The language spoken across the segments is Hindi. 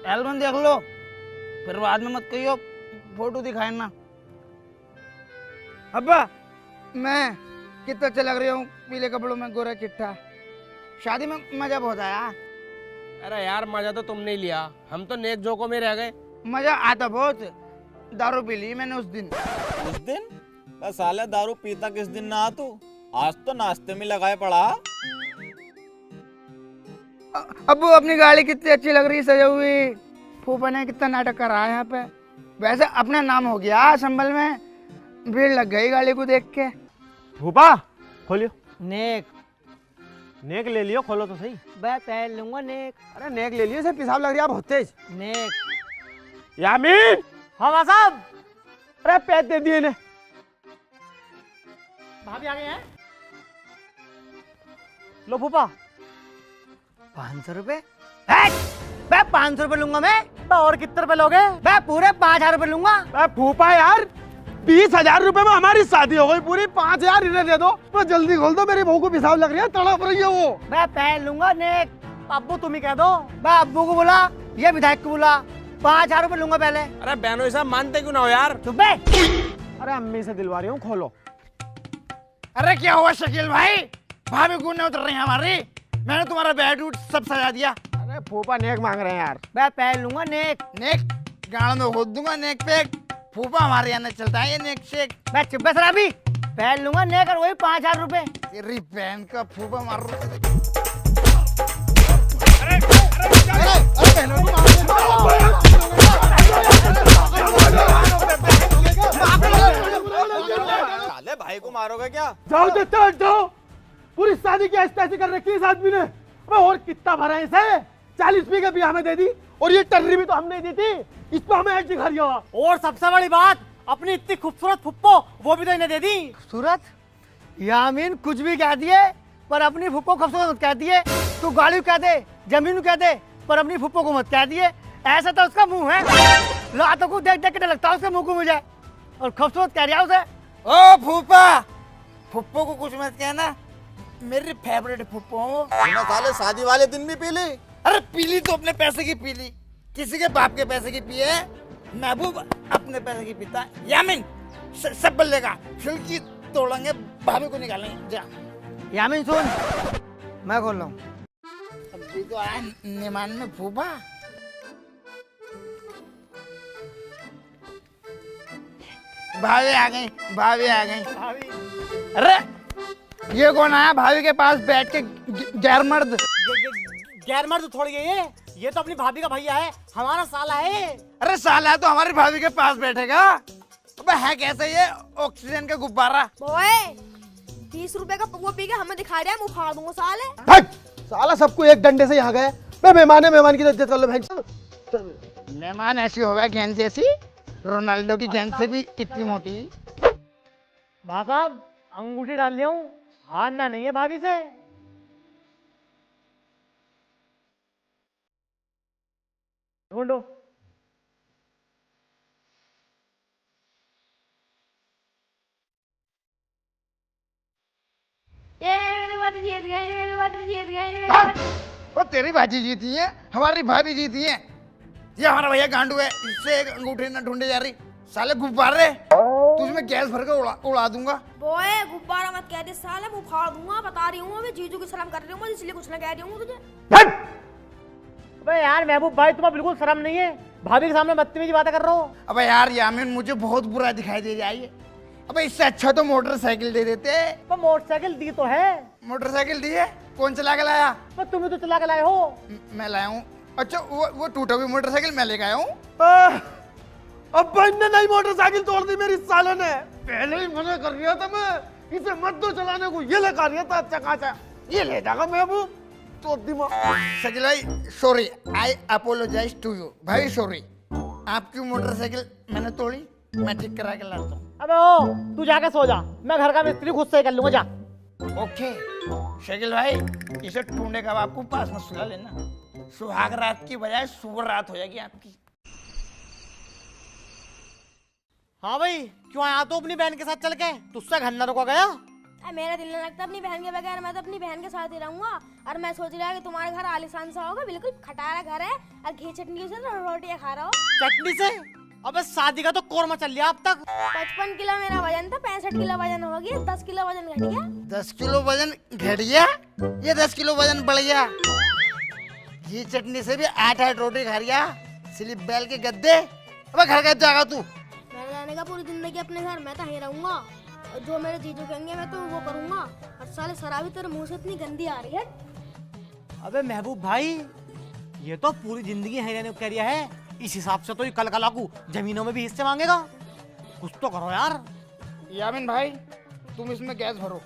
एल्बम देख लो, फिर बाद में मत कहियो फोटो दिखाए ना। अब्बा मैं कितना अच्छा लग रही हूँ पीले कपड़ों में, गोरा चिट्ठा। शादी में मजा बहुत आया। अरे यार मजा तो तुम नहीं लिया, हम तो नेक जोकों में रह गए। मजा आता बहुत, दारू पी ली मैंने उस दिन। उस दिन साले दारू पीता किस दिन ना तू, आज तो नाश्ते में लगाए पड़ा। अब्बू अपनी गाड़ी कितनी अच्छी लग रही, सजी हुई। फूफा ने कितना नाटक करा है यहाँ पे। वैसे अपना नाम हो गया संभल में, भीड़ लग गई गाड़ी को देख के। फूफा खोलियो। नेक नेक ले लियो, खोलो तो सही। मैं पहन लूंगा नेक। अरे नेक ले लियो, इसे पेशाब लग रहा है बहुत तेज। नेक। यामीन। हाँ मां साहब। अरे पैसे दे दिए ने। भाभी आ गए हैं। लो फूफा। 500 रुपए? 500 रुपए लूंगा मैं। और कितने रुपए लोगे? मैं पूरे 5000 रुपए लूंगा। फूफा यार 20,000 रुपए में हमारी शादी हो गई पूरी, 5,000 इन्हें दे दो। तो जल्दी खोल दो, मेरी बहू को पेशाब लग रही है, तड़प रही है वो। मैं पहन लूंगा नेक। अब्बू तुम ही कह दो। मैं अब्बू को बोला, ये विधायक को बोला, 5000 रुपए लूंगा पहले। अरे बहनों साहब मानते क्यों ना हो यार? चुप बे। अरे अम्मी से दिलवा रही हूँ, खोलो। अरे क्या हुआ शकील भाई, भाभी गुण नहीं उतर रही हमारी। मैंने तुम्हारा बेड उठ सब सजा दिया। अरे फूफा नेक मांग रहे हैं यार। मैं पहन लूंगा नेक। नेक गाड़ में खोद दूंगा नेक पे। फूफा हमारे यहाँ चलता है ये नेक शेक। मैं चुप शराबी, पहन लूंगा नेक और वही 5000 रुपए। तेरी बहन का फूफा मार साले भाई को मारोगे क्या? जाओ तो जाओ, पूरी शादी की ऐसी कर रखी है इस आदमी ने। और कितना भरा है इसे, 40 पी के भी हमें दे दी, और ये टर्री भी तो हमने दी थी, इस पर हमें ऐसी दिखा रहा। और सबसे बड़ी बात, अपनी इतनी खूबसूरत फुप्पो वो भी तो इन्हें दे दी। खूबसूरत? यामीन कुछ भी कह दिए पर अपनी फुप्पो खूबसूरत मत कह दिए। तू गाड़ी कह दे, जमीन कह दे, पर अपनी फुप्पो को मत कह दिए। ऐसा तो उसका मुंह है, लातों को देख देख के लगता है उसके मुंह को मुझे, और खूबसूरत कह रहा उसे। ओ फूफा, फुप्पो को कुछ मत कहना, मेरी फेवरेट फुप्पो हो। साले शादी वाले दिन भी पी ली? अरे पीली तो अपने पैसे की पीली, किसी के बाप के पैसे की पिए। महबूब अपने पैसे की पीता है। यामीन सब बल्लेगा, खिड़की तोड़ेंगे, भाभी को निकालेंगे। जा यामीन सुन, मैं खोल रहा हूँ। अभी तो आया निमान में फूफा। भाभी आ गई, भाभी आ गई। अरे ये कौन आया भाभी के पास बैठ के? गैर मर्द। गैर मर्द थोड़ी है ये तो अपनी भाभी का भैया है, हमारा साला है। अरे साला है तो हमारी भाभी के पास बैठेगा। अबे है कैसे ये ऑक्सीजन का गुब्बारा? ओए 30 रुपए का वो पी के हमें दिखा रहा है, मुंह फाड़ दूंगा साले। हट! साला सबको एक डंडे से यहाँ गए। मेहमान है, मेहमान की इज्जत कर लो। मेहमान ऐसी हो गया गेंद जैसी, रोनाल्डो की गेंद से भी इतनी मोटी। भाई साहब अंगूठी डाल लिया हूँ, हारना नहीं है भाभी से। ढूंढो। वो तेरी भाजी जीती है, हमारी भाभी जीती है। ये हमारा भैया गांडू है, इससे एक अंगूठी न ढूंढी जा रही। साले गुब्बारे, तुझमें गैस भर के उड़ा दूंगा। बोए गुब्बारा मत कह दे साले, मुंह फाड़ दूंगा। बता रही हूँ मैं जीजू की सलाम कर रही हूँ, इसलिए कुछ ना कह रही हूँ तुझे। अबे यार महबूब भाई, तुम्हें बिल्कुल शर्म नहीं है? भाभी के सामने बदतमीजी बातें कर रहे हो। अबे यार यामीन मुझे बहुत बुरा दिखाई दे जाइए। अबे इससे अच्छा तो मोटरसाइकिल दे देते। तो मोटरसाइकिल दी तो है। मोटरसाइकिल दी है? कौन चला के लाया? तुम्हें तो चला के लाए हो। मैं लाया हूँ। अच्छा वो टूटा हुई मोटरसाइकिल मैं लेके आया हूँ। अब ने नई मोटरसाइकिल तोड़ दी मेरी साले ने। पहले ही मना कर रहा था मैं, इसे मत दो चलाने को। ये लेकर रहा था अच्छा खासा, ये ले जाएगा महबूब तो दिमाग। शकील भाई sorry, I apologise to you. भाई सॉरी, आपकी मोटरसाइकिल मैंने तोड़ी, मैं ठीक करा के लाता हूँ। अबे ओ तू जाके सो जा, मैं घर का मिस्त्री खुद से कर लूंगा। जा। ओके शकील भाई, इसे टूंडे का आपको पास में सुला लेना, सुहाग रात की बजाय सुबह रात हो जाएगी आपकी। हाँ भाई क्यों आया तो अपनी बहन के साथ चल के, तुझसे घर न रुका गया? मेरा दिल नहीं लगता अपनी बहन के बगैर। मैं तो अपनी बहन के साथ ही रहूंगा। और मैं सोच रहा कि तुम्हारे घर आलीशान सा होगा, बिल्कुल खटारा घर है और घी चटनी से रोटियां खा रहा हो। चटनी से? अबे शादी का तो कोरमा चल लिया अब तक। 55 किलो मेरा वजन था, 65 किलो वजन हो गया, 10 किलो वजन घट गया। 10 किलो वजन घट गया? ये 10 किलो वजन बढ़ गया। घी चटनी से भी 8-8 रोटी खा रिया। स्लिप बैल के गद्दे। अबे घर कैसे जाएगा तू? मैं रहने का पूरी जिंदगी अपने घर, मैं तो यहीं रहूंगा। और जो मेरे जीजू कहेंगे मैं तो वो करूंगा। और साले शराबी तेरे मुंह से इतनी गंदी आ रही है। अबे महबूब भाई, ये तो पूरी जिंदगी है रहने को कह रिया है। इस हिसाब से तो ये कल कलाकू जमीनों में भी हिस्से मांगेगा। कुछ तो करो यार। यामिन भाई तुम इसमें गैस भरो,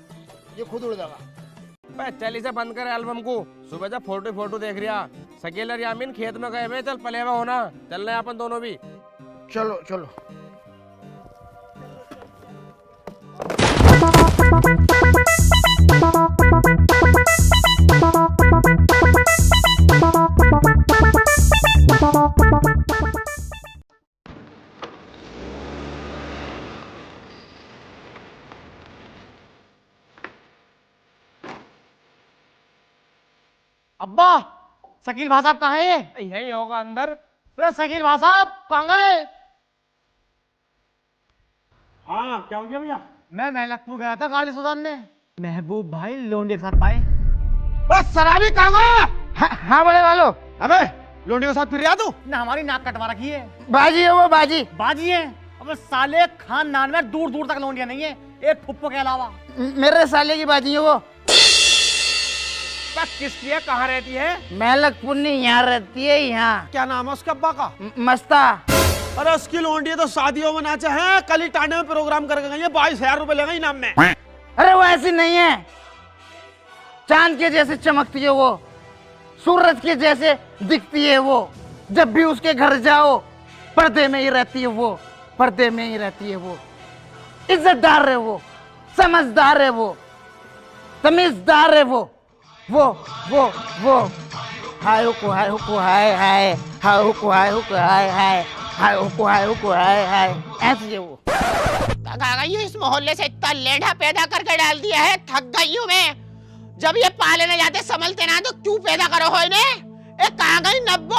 ये खुद उड़ जाएगा। बे चल इसे बंद कर एल्बम को। सुबह जब फोटो देख रिया शकील और यामीन खेत में गए हुए, चल पलेवा होना। चल रहे अपन दोनों भी। चलो चलो। अब्बा, शकील भाई साहब कहाँ है? यही होगा अंदर। अरे शकील भाई साहब कहाँ गए? हाँ क्या हो गया भैया? मैं महलकपुर गया था गाड़ी सुधारने। महबूब भाई लोंडे के साथ पाए। बस शराबी कहाँ गया? हाँ बड़े वालों, अबे लोंडी के साथ फिर रहा तू? ना हमारी नाक कटवा रखी है। बाजी है वो, बाजी। बाजी है? अब साले खानदान में दूर दूर तक लोंडियां नहीं है, एक फुप्पो के अलावा। मेरे साले की बाजी है वो। किसकी है, कहाँ रहती है? महलकपुर नहीं, यहाँ रहती है। यहाँ क्या नाम है उसके अब्बा का? मस्ता। अरे उसकी लोंडी तो शादियों में नाचे हैं, कल ही टांडे में प्रोग्राम करके गई है। 22,000 रुपए लेगा इनाम में। अरे वो ऐसी नहीं है, चांद के जैसे चमकती है वो, सूरज के जैसे दिखती है वो। जब भी उसके घर जाओ पर्दे में ही रहती है वो, पर्दे में ही रहती है वो। इज्जतदार है वो, समझदार है वो, तमीजदार है वो। हाय हुकु हाय हुकु हाय हाय, हाय हुकु हाय हुकु हाय हाय, हाय हुकु हाय हुकु हाय हाय, ऐसी है वो। इस मोहल्ले से इतना लेढ़ा पैदा करके डाल दिया है, थक गई हूँ मैं। जब ये पाले न जाते संभलते ना तो क्यों पैदा करो हो इन्हें? एक कहाँ गई नब्बो?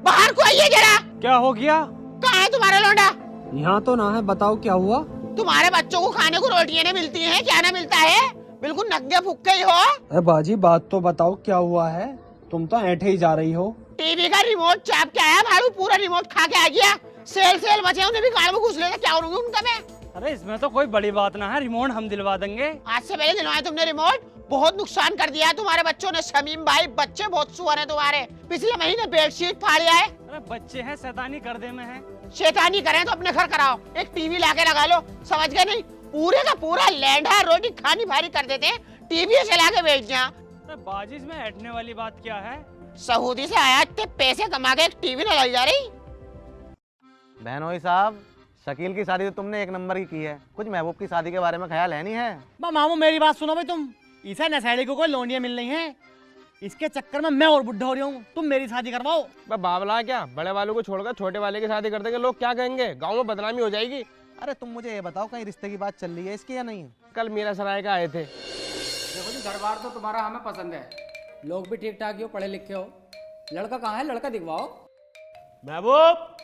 बाहर को आइए जरा। क्या हो गया? कहाँ है तुम्हारा लौंडा? यहाँ तो ना है, बताओ क्या हुआ? तुम्हारे बच्चों को खाने को रोटियां नहीं मिलती हैं, क्या ना मिलता है? बिल्कुल नंगे फुक्के ही हो। अरे बाजी बात तो बताओ क्या हुआ है? तुम तो ऐठे ही जा रही हो। टीवी का रिमोट चाप के आया भाड़ू, पूरा रिमोट खा के आ गया। सेल बचे उन्हें भी गाड़ में घुस लेना, क्या करूंगी उनका मैं? अरे इसमें तो कोई बड़ी बात ना है, रिमोट हम दिलवा देंगे। आज से पहले दिलवाया तुमने रिमोट, बहुत नुकसान कर दिया है तुम्हारे बच्चों ने। शमीम भाई बच्चे बहुत सुअर है तुम्हारे, पिछले महीने बेडशीट फाड़ लिया है। अरे बच्चे हैं, शैतानी कर दे में है। शैतानी करें तो अपने घर कराओ, एक टीवी लाके लगा लो, समझ गए नहीं? पूरे का पूरा लैंडा रोटी खानी भारी कर देते हैं, टीवी चला के बेच जा। अरे बाजी इसमें ऐठने वाली बात क्या है? सऊदी से आया इतने पैसे कमा के एक टीवी न लग जा रही। बहनोई साहब, शकील की शादी तो तुमने एक नंबर की है, कुछ महबूब की शादी के बारे में ख्याल है नहीं है? मामू मेरी बात सुनो भाई, तुम इसे नशेड़ी को कोई लोंडियां मिल रही हैं, इसके चक्कर में मैं और बुढ़ा हो रही हूँ। तुम मेरी शादी करवाओ। बाबला क्या, बड़े वालों को छोड़कर छोटे वाले की शादी कर देंगे, लोग क्या कहेंगे? गाँव में बदनामी हो जाएगी। अरे तुम मुझे ये बताओ, कहीं रिश्ते की बात चल रही है इसकी या नहीं? कल मीरा सराय का आए थे। देखो जी, घर बार तो तुम्हारा हमें पसंद है, लोग भी ठीक ठाक ही हो, पढ़े लिखे हो। लड़का कहाँ है, लड़का दिखवाओ। महबूब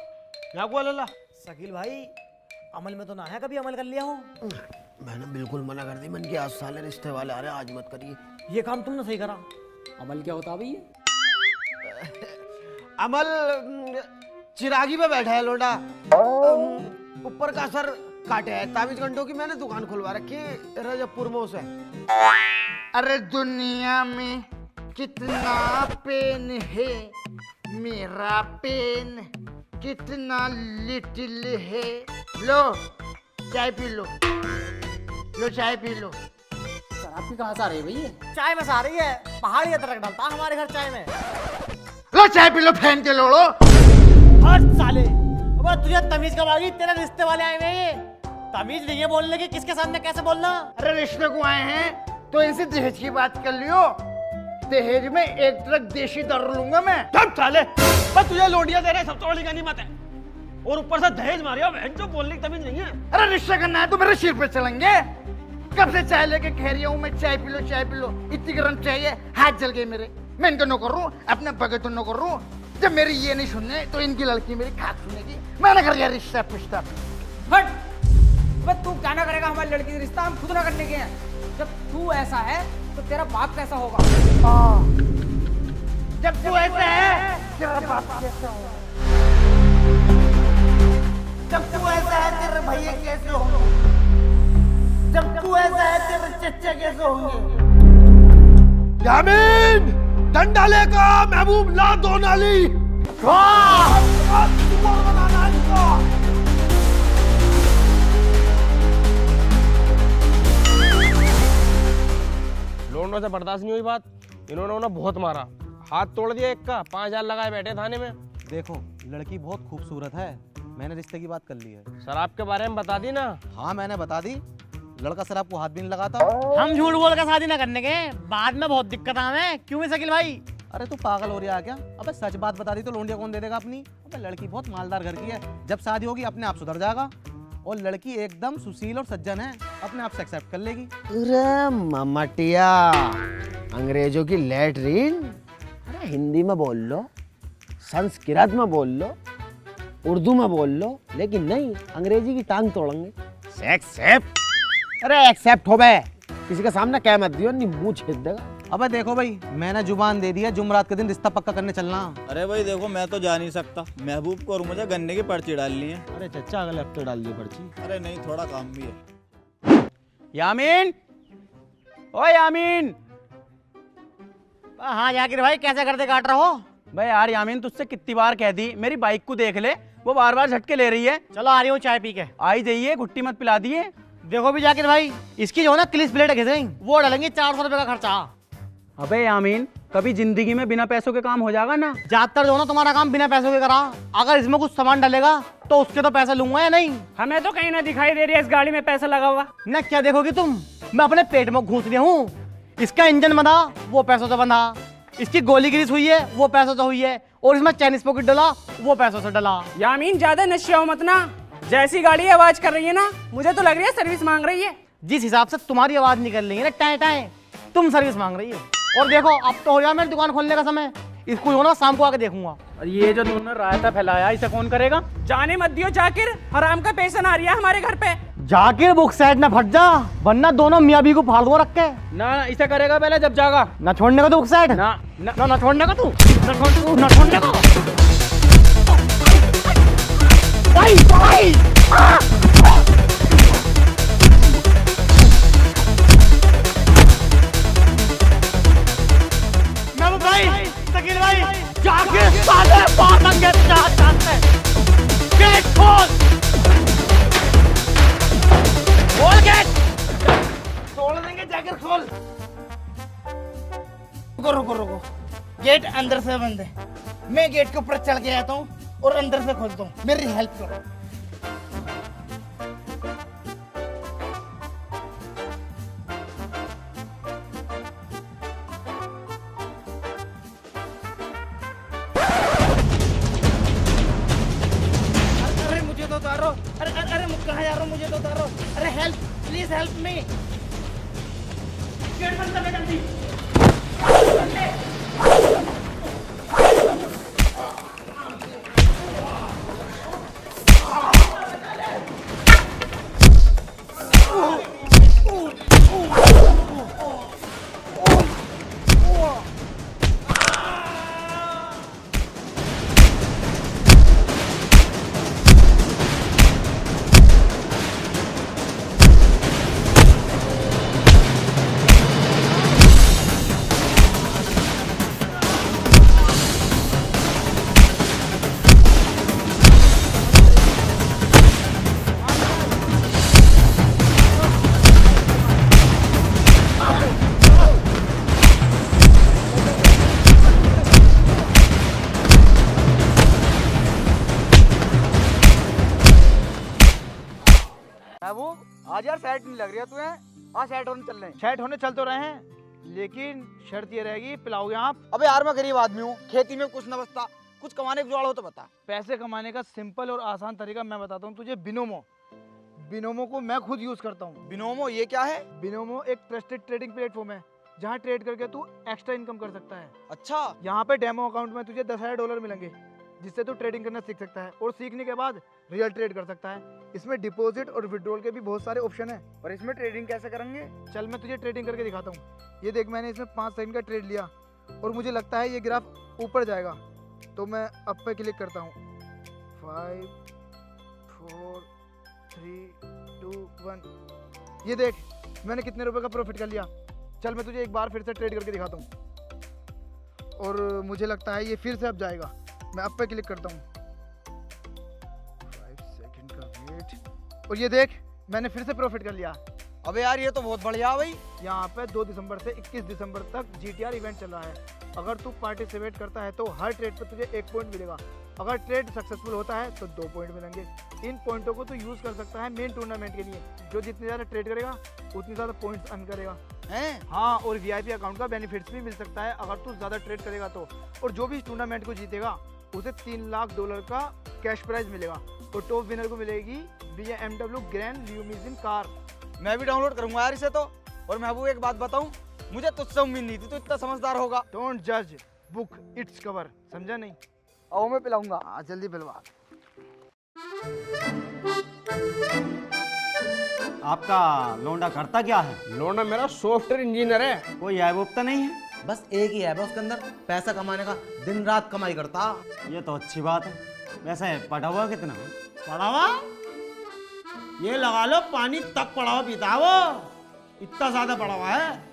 यहाँ को लल्ला। शकील भाई अमल में तो ना है, कभी अमल कर लिया हो? मैंने बिल्कुल मना कर दी, मन की आज साले रिश्ते वाले आ रहे हैं, आज मत करिए। ये काम तुमने सही करा। अमल क्या होता भाई? अमल चिरागी पे बैठा है लोटा, ऊपर का सर काटे है। ताबीज घंटों की मैंने दुकान खुलवा रखी है रजबपुर में उसे। अरे दुनिया में कितना पेन है, मेरा पेन कितना लिटिल है। लो चाय पी लो, लो चाय पी लो। शराब की कहाँ से आ रही है भैया? चाय में से आ रही है, पहाड़ी अदरक डालता है हमारे घर चाय में। लो चाय पी लो, फैन के लोड़ो। हट साले, अब तुझे तमीज कब आ गई? तेरे रिश्ते वाले आए हुए हैं, ये तमीज नहीं है बोलने की, किसके सामने कैसे बोलना? अरे रिश्ते को आए हैं तो इनसे दहेज की बात कर लियो। दहेज में 1 ट्रक देशी दारू लूंगा मैं। तब साले बस तुझे लोंडिया दे रहे, सबसे बड़ी गनीमत है, और ऊपर से दहेज मारिया। बहन जो बोलने की तमीज नहीं है। अरे रिश्ता करना है तो मेरे सिर पे चलेंगे। कब से चाय लेके कह रही हूँ मैं, चाय पी लो चाय पी लो, इतनी गर्म चाहिए, हाथ जल गए मेरे। मैं इनको नो कर रहा हूँ, अपने बगैर तो नो कर रहा हूँ। जब मेरी ये नहीं सुनने तो इनकी लड़की मेरी खाक सुनेगी। मैंने कर लिया रिश्ता पिश्ता। हट। अबे तू क्या ना करेगा हमारी लड़की से रिश्ता, हम खुद ना करने के हैं। जब तू ऐसा है तो तेरा बाप कैसा होगा? जब तू ऐसा है तेरा बाप कैसा होगा? जब तू ऐसा है तेरे भैया कैसे होंगे? जब तू ऐसा है तेरे चच्चे कैसे होंगे? यामीन डंडा लेकर महबूब ला दो नाली। लोंडों से बर्दाश्त नहीं हुई बात, इन्होंने उन्हें बहुत मारा, हाथ तोड़ दिया एक का, 5,000 लगाए बैठे थाने में। देखो लड़की बहुत खूबसूरत है, मैंने रिश्ते की बात कर ली है। शराब के बारे में बता दी ना? हाँ मैंने बता दी, लड़का शराब को हाथ भी नहीं लगाता। हम झूठ बोल कर शादी ना करने के, बाद में बहुत दिक्कत हमें। क्यों है शकील भाई? अरे तू पागल हो रहा है क्या? अबे सच बात बता दी तो लोंडिया कौन दे देगा अपनी? अबे लड़की बहुत मालदार घर की है, जब शादी होगी अपने आप सुधर जाएगा। और लड़की एकदम सुशील और सज्जन है, अपने आप से एक्सेप्ट कर लेगी। अरे ममटिया, अंग्रेजों की लैट्रिन, अरे हिंदी में बोल लो, संस्कृत में बोल लो, उर्दू में बोल लो, लेकिन नहीं, अंग्रेजी की टांग तोड़ेंगे। एक्सेप्ट? अरे एक्सेप्ट हो बे, किसी के सामने क्या मत दियो, नींबू छेद देगा। अबे देखो भाई, मैंने जुबान दे दी है, जुमरात के दिन रिश्ता पक्का करने चलना। अरे भाई देखो, मैं तो जा नहीं सकता, महबूब को और मुझे गन्ने की पर्ची डालनी है। अरे चचा अगले हफ्ते डाल दी पर्ची। अरे नहीं, थोड़ा काम भी है। यामीन, ओ यामीन। हाँ जाकिर भाई, कैसे करते काट रहे हो? भाई यार यामीन, तुझसे कितनी बार कह दी मेरी बाइक को देख ले, वो बार बार झटके ले रही है। चलो आ रही हूँ चाय पी के। आई जाइए, घुट्टी मत पिला दिए। देखो भी जाकिर भाई, इसकी जो है ना क्लिस प्लेट घिसेंगे, वो डालेंगे 400 रुपए का खर्चा। अबे यामीन, कभी जिंदगी में बिना पैसों के काम हो जाएगा ना? ज्यादातर जो ना तुम्हारा काम बिना पैसों के करा, अगर इसमें कुछ सामान डालेगा तो उसके तो पैसे लूंगा या नहीं? हमें तो कहीं ना दिखाई दे रही है इस गाड़ी में पैसा लगा हुआ। ना क्या देखोगी तुम, मैं अपने पेट में घूस लिया हूँ। इसका इंजन बंधा, वो पैसों से बंधा। इसकी गोली ग्रीस हुई है, वो पैसों से हुई है। और इसमें चाइनीज पॉकेट डला, वो पैसों से डला। यामीन ज्यादा नशे हो मत ना, जैसी गाड़ी आवाज कर रही है ना, मुझे तो लग रही है सर्विस मांग रही है। जिस हिसाब से तुम्हारी आवाज निकल रही है ना टाए टाए, तुम सर्विस मांग रही है। और देखो अब तो हो गया मेरी दुकान खोलने का समय, इसको जो ना शाम को आके देखूंगा। और ये जो तुमने रायता फैलाया, इसे कौन करेगा? जाने मत दियो जाकिर, हराम का पैसा ना आ रही है हमारे घर पे। जाकिर बुक साइड ना फट जा, वरना दोनों मियाँ भी को फाड़ दो रख के। ना इसे करेगा पहले जब जागा। ना छोड़ने का तू बुक साइड, ना ना छोड़ने का तू, ना छोड़ने का। भाई भाई भाई, शकील भाई, जाके साले बात के चाहते गेट खोल, खोल गेट, तोड़ देंगे। जाकर खोल। रुको रुको, गेट अंदर से बंद है, मैं गेट के ऊपर चढ़ के आता हूँ और अंदर से खोलता हूँ, मेरी हेल्प करो। अरे कहाँ जा रहा हूँ, मुझे तो उतारो। अरे help, please help me. Gate बंद कर जल्दी। आज यार सेट नहीं लग रही है तुम्हें। हाँ सेट होने चल रहे हैं। सेट होने चल तो रहे हैं, लेकिन शर्त ये रहेगी, पिलाओगे आप? अबे यार मैं गरीब आदमी हूँ, खेती में कुछ न बचता, कुछ कमाने का जुगाड़ हो तो बता। पैसे कमाने का सिंपल और आसान तरीका मैं बताता हूँ तुझे। बिनोमो को मैं खुद यूज करता हूँ। बिनोमो ये क्या है? बिनोमो एक ट्रस्टेड ट्रेडिंग प्लेटफॉर्म है जहाँ ट्रेड करके तू एक्स्ट्रा इनकम कर सकता है। अच्छा, यहाँ पे डेमो अकाउंट में तुझे $10,000 मिलेंगे जिससे तू ट्रेडिंग करना सीख सकता है और सीखने के बाद रियल ट्रेड कर सकता है। इसमें डिपॉजिट और विड्रॉल के भी बहुत सारे ऑप्शन है। और इसमें ट्रेडिंग कैसे करेंगे, चल मैं तुझे ट्रेडिंग करके दिखाता हूँ। ये देख, मैंने इसमें 5 सेकंड का ट्रेड लिया और मुझे लगता है ये ग्राफ ऊपर जाएगा, तो मैं अप पे क्लिक करता हूँ। 5 4 3 2 1। ये देख मैंने कितने रुपए का प्रॉफिट कर लिया। चल मैं तुझे एक बार फिर से ट्रेड करके दिखाता हूँ। और मुझे लगता है ये फिर से अब जाएगा, मैं अप पे क्लिक करता हूँ। 5 सेकंड का वेट और ये देख मैंने फिर से प्रॉफिट कर लिया। अबे यार ये तो बहुत बढ़िया भाई। यहाँ पे 2 दिसंबर से 21 दिसंबर तक GTR इवेंट चल रहा है। अगर तू पार्टिसिपेट करता है तो हर ट्रेड पे तुझे 1 पॉइंट मिलेगा। अगर ट्रेड सक्सेसफुल होता है तो 2 पॉइंट मिलेंगे। इन पॉइंटों को तू यूज कर सकता है मेन टूर्नामेंट के लिए। जो जितनी ज़्यादा ट्रेड करेगा उतनी ज़्यादा पॉइंट्स अर्न करेगा। हैं? हाँ, और VIP अकाउंट का बेनिफिट्स भी मिल सकता है अगर तू ज़्यादा ट्रेड करेगा तो। और जो भी इस टूर्नामेंट को जीतेगा उसे $3 लाख का कैश प्राइज मिलेगा और टॉप विनर को मिलेगी BMW ग्रैंड ल्यूमिजिन कार। मैं भी डाउनलोड करूंगा यार इसे तो। और महबूब एक बात बताऊं, मुझे तुझसे उम्मीद नहीं थी तू इतना समझदार होगा। डोंट जज बुक इट्स कवर, समझा नहीं? आओ मैं पिलाऊंगा। हाँ जल्दी पिलवा। आपका लोंडा करता क्या है? लोना मेरा सॉफ्टवेयर इंजीनियर है। कोई ऐब उब तो नहीं है? बस एक ही है उसके अंदर, पैसा कमाने का, दिन रात कमाई करता। ये तो अच्छी बात है। वैसे पढ़ा हुआ कितना? पड़ा हुआ ये लगा लो पानी तक पड़ा हुआ पीता है वो, इतना ज्यादा पड़ा हुआ है।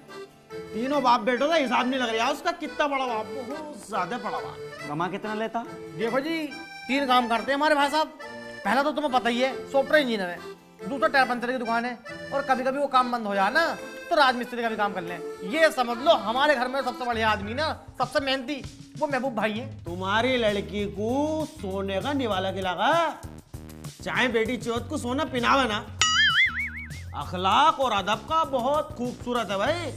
तीनों बाप बेटों का हिसाब नहीं लग रहा उसका कितना पड़ा हुआ, बहुत ज्यादा पड़ा हुआ। कमा कितना लेता? देखो जी 3 काम करते हैं हमारे भाई साहब। पहला तो तुम्हें पता ही है, सॉफ्टवेयर इंजीनियर है। दूसरा टायर पंचर की दुकान है और कभी कभी वो काम बंद हो जाए ना तो राजमिस्त्री का भी काम कर लें। ये समझ लो हमारे घर में सबसे बढ़िया आदमी ना, सबसे मेहनती, वो महबूब भाई है। तुम्हारी लड़की को सोने का निवाला खिलागा, चाहे बेटी चौथ को सोना पिनावे ना। अखलाक और अदब का बहुत खूबसूरत है भाई।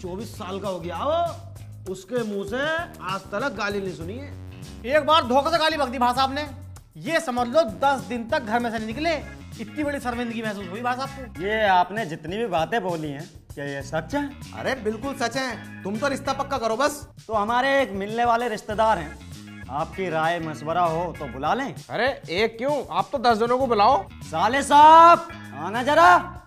24 साल का हो गया वो, उसके मुंह से आज तक गाली नहीं सुनी है। एक बार धोखे से गाली बक दी भाई साहब ने, ये समझ लो 10 दिन तक घर में से नहीं निकले। इतनी बड़ी शर्मिंदगी महसूस हुई भाई साहब को। ये आपने जितनी भी बातें बोली हैं क्या ये सच है? अरे बिल्कुल सच है, तुम तो रिश्ता पक्का करो बस। तो हमारे एक मिलने वाले रिश्तेदार हैं, आपकी राय मशवरा हो तो बुला लें। अरे एक क्यों, आप तो 10 जनों को बुलाओ। साले साहब आना जरा।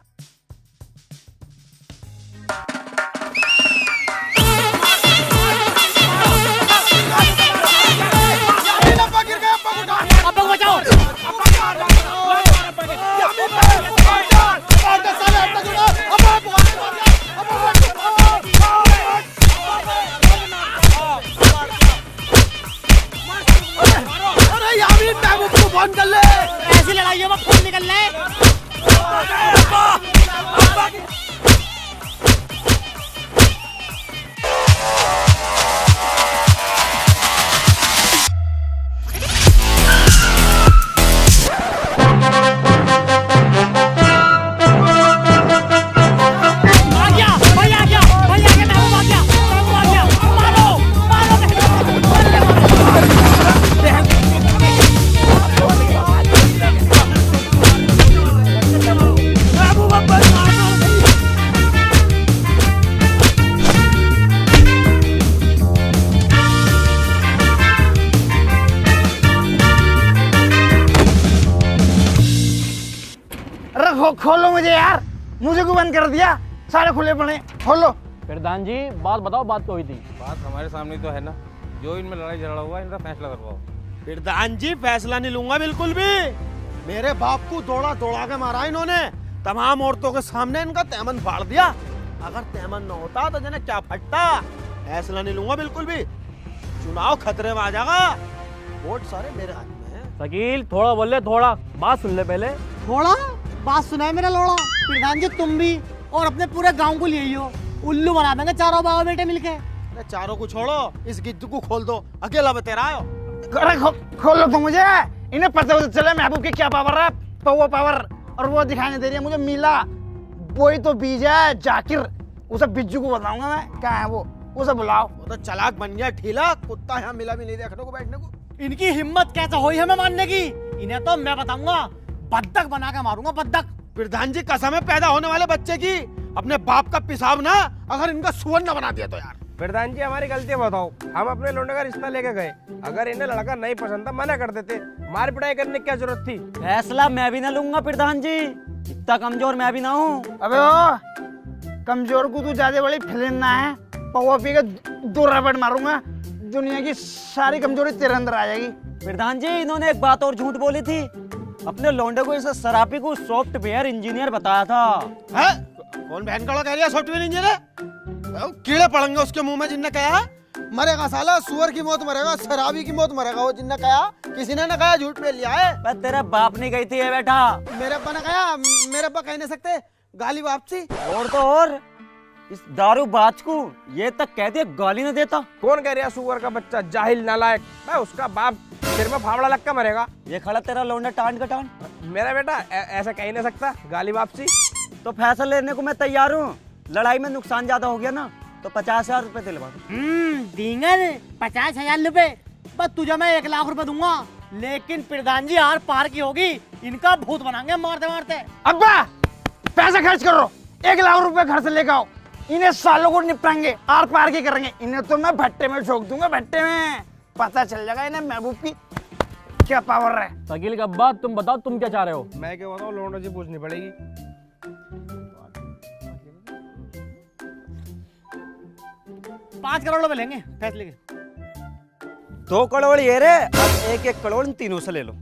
फोन कर ले, ऐसी लड़ाइयों में खून निकल ले। खोलो मुझे यार, मुझे क्यों बंद कर दिया? सारे खुले पड़े, खोलो। प्रधान जी बात बताओ, बात तो हुई थी। बात हमारे सामने तो है ना, जो इनमें लड़ाई झगड़ा हुआ इनका फैसला करवाओ। प्रधान जी फैसला नहीं लूंगा बिल्कुल भी। मेरे बाप को दौड़ा दौड़ा के मारा इन्होंने, तमाम औरतों के सामने इनका तैमन फाड़ दिया। अगर तैमन न होता तो जने क्या फटता। फैसला नहीं लूंगा बिल्कुल भी, चुनाव खतरे में आ जाएगा। वोट सारे मेरे हाथ में है। शकील थोड़ा बोल ले, थोड़ा बात सुन ले पहले। थोड़ा बात सुनाए मेरा लोड़ा। प्रधान जी तुम भी और अपने पूरे गांव को ले हो, उल्लू बना देंगे चारों बाबा बेटे मिलके। अरे चारों को छोड़ो, इस गिद्ध को खोल दो, अकेला बतेरा आयो। अरे खोलो तो मुझे, इन्हें पता चले महबूब की क्या पावर है, पावर। और वो दिखाई दे रही है मुझे मीला, वही तो बीज है जाकिर। उसे बिज्जू को बताऊंगा मैं क्या है वो, उसे बुलाओ। वो तो चालाक बन गया ठीला, कुत्ता यहाँ मिला भी नहीं देखने को बैठने को। इनकी हिम्मत कैसे हुई हमें मानने की, इन्हें तो मैं बताऊंगा, बद्दक बना के मारूंगा बद्दक। प्रधान जी कसम है पैदा होने वाले बच्चे की, अपने बाप का पेशाब ना अगर इनका सुअर न बना दिया तो यार। प्रधान जी हमारी गलती बताओ, हम अपने लौंडे का रिश्ता लेके गए, अगर इन्हें लड़का नहीं पसंद था मना कर देते, मार पिटाई करने की क्या जरूरत थी। फैसला मैं भी ना लूंगा प्रधान जी, इतना कमजोर मैं भी ना हूँ। अबे ओ कमजोर को तू ज्यादा बड़ी फिल्म ना है, पौवा पी के 2 रबड़ मारूंगा, दुनिया की सारी कमजोरी तेरे अंदर आ जाएगी। प्रधान जी इन्होंने एक बात और झूठ बोली थी, अपने लौंडे को इस शराबी को सॉफ्टवेयर इंजीनियर बताया था। है? कौन बहन का कह रही है सॉफ्टवेयर इंजीनियर? कीड़े पड़ेंगे उसके मुंह में जिनने कहा मरेगा साला, सुअर की मौत मरेगा, शराबी की मौत मरेगा वो जिनने कहा, किसी ने ना कहा, झूठ पे लिया है। पर तेरा बाप नहीं गई थी ये बेटा। मेरे अब्बा ने कहा, मेरे अब्बा कह नहीं सकते, गाली वापसी। और तो और इस दारू बाज को ये तक कह दिया गाली न देता। कौन कह रहा सुअर का बच्चा, जाहिल नालायक, मैं उसका बाप सिर में फावड़ा लग कर मरेगा। ये खड़ा तेरा लौंडा टांड का टांड। मेरा बेटा ऐसा कह नहीं सकता, गाली वापसी। तो फैसला लेने को मैं तैयार हूँ, लड़ाई में नुकसान ज्यादा हो गया ना तो 50,000 रुपए दिलवा दो। दींगर 50,000 रुपए, बस तुझे मैं 1 लाख रुपए दूंगा, लेकिन प्रधान जी आर पार की होगी, इनका भूत बनाएंगे मारते मारते। अब्बा पैसा खर्च करो, 1 लाख रुपए घर से लेकर आओ, इन्हें सालों को निपटाएंगे, आर पार की करेंगे, इन्हें तो मैं भट्टे में ठोक दूंगा, भट्टे में पता चल जाएगा इन्हें महबूब की क्या पावर है। शकील का बात तुम बताओ, तुम क्या चाह रहे हो? मैं क्या बताऊँ, लौंडे से पूछनी पड़ेगी। 5 करोड़ रुपए लेंगे फैसले के। 2 करोड़ ये रे, अब 1-1 करोड़ इन तीनों से ले लो।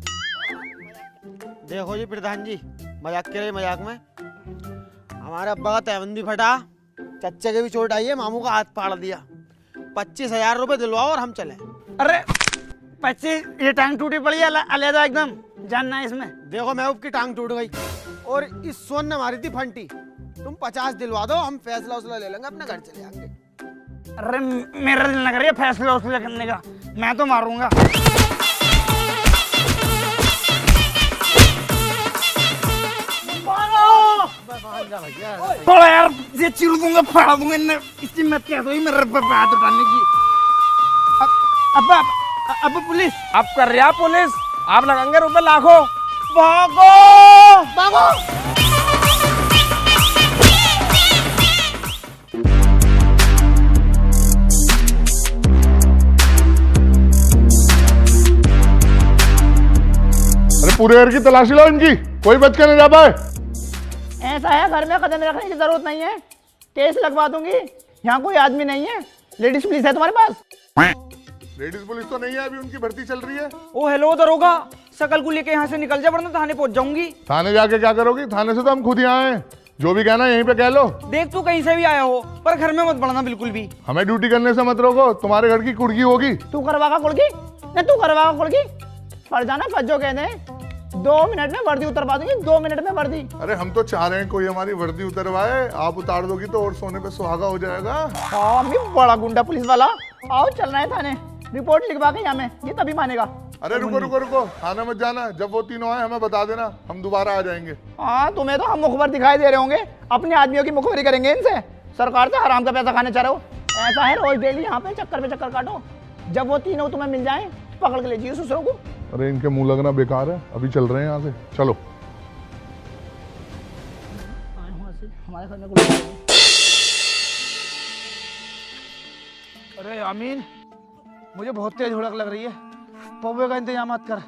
देखो जी प्रधान जी, मजाक के रहे मजाक में, हमारे अब्बा का तैबंदी फटा, चच्चे के भी चोट आई है, मामू का हाथ फाड़ दिया, 25,000 रुपए दिलवाओ और हम चले। अरे 25 ये टांग टूटी पड़ी है अलहदा एकदम, जानना है इसमें। देखो महबूब की टांग टूट गई और इस सोन ने मारी थी फंटी, तुम 50 दिलवा दो, हम फैसला उसला ले लेंगे, अपने घर चले जाएंगे। अरे मेरा दिल न करिए फैसला उसला करने का, मैं तो मारूंगा। थोड़ा यार ये चिर दूंगा, फाड़ दूंगा इन्हें, इसकी मत कह दो मेरे पे हाथ उठाने की। अब पुलिस अब कर रहा पुलिस, आप लगाएंगे रुपए लाखों। भागो भागो। अरे पूरे घर की तलाशी लो इनकी, कोई बच के नहीं जा पाए। ऐसा है, घर में कदम रखने की जरूरत नहीं है, केस लगवा दूंगी, यहाँ कोई आदमी नहीं है। लेडीज पुलिस है तुम्हारे पास? लेडीज पुलिस तो नहीं है, अभी उनकी भर्ती चल रही है। ओ हेलो दरोगा, शकल को लेके यहाँ से निकल जा वरना थाने पहुंच जाऊंगी। थाने जाके क्या करोगी, थाने से तो हम खुद ही आए हैं, जो भी कहना यहीं पे कह लो। देख तू कहीं से भी आया हो पर घर में मत बढ़ना बिल्कुल भी। हमें ड्यूटी करने से मत रोको, तुम्हारे घर की कुड़की होगी। तू करवागा कुड़की, नहीं तू करवागा कुड़की, पड़ जाना फज्जो कहने, 2 मिनट में वर्दी उतरवा दूंगी, 2 मिनट में वर्दी। अरे हम तो चाह रहे हैं कोई हमारी वर्दी उतरवाए, आप उतार दोगी तो और सोने पे सुहागा हो जाएगा। हाँ मैं बड़ा गुंडा पुलिस वाला, आओ चल रहे हैं थाने, रिपोर्ट लिखवा के यहाँ में, ये तभी मानेगा। अरे रुको रुको रुको, थाने मत जाना, जब वो तीनों आए हमें बता देना, हम दोबारा आ जाएंगे। हाँ तुम्हें तो हम मुखबर दिखाई दे रहे होंगे, अपने आदमियों की मुखबरी करेंगे इनसे, सरकार से हराम का पैसा खाने चाह रहे हो। ऐसा है रोज डेली यहाँ पे चक्कर काटो, जब वो तीनों तुम्हें मिल जाए पकड़ के ले जाइए दूसरों को। अरे इनके मुंह लगना बेकार है, अभी चल रहे हैं यहाँ से, चलो। हमारे घर में अरे अमीन, मुझे बहुत तेज हुड़क लग रही है, पौवे का इंतजाम मत कर,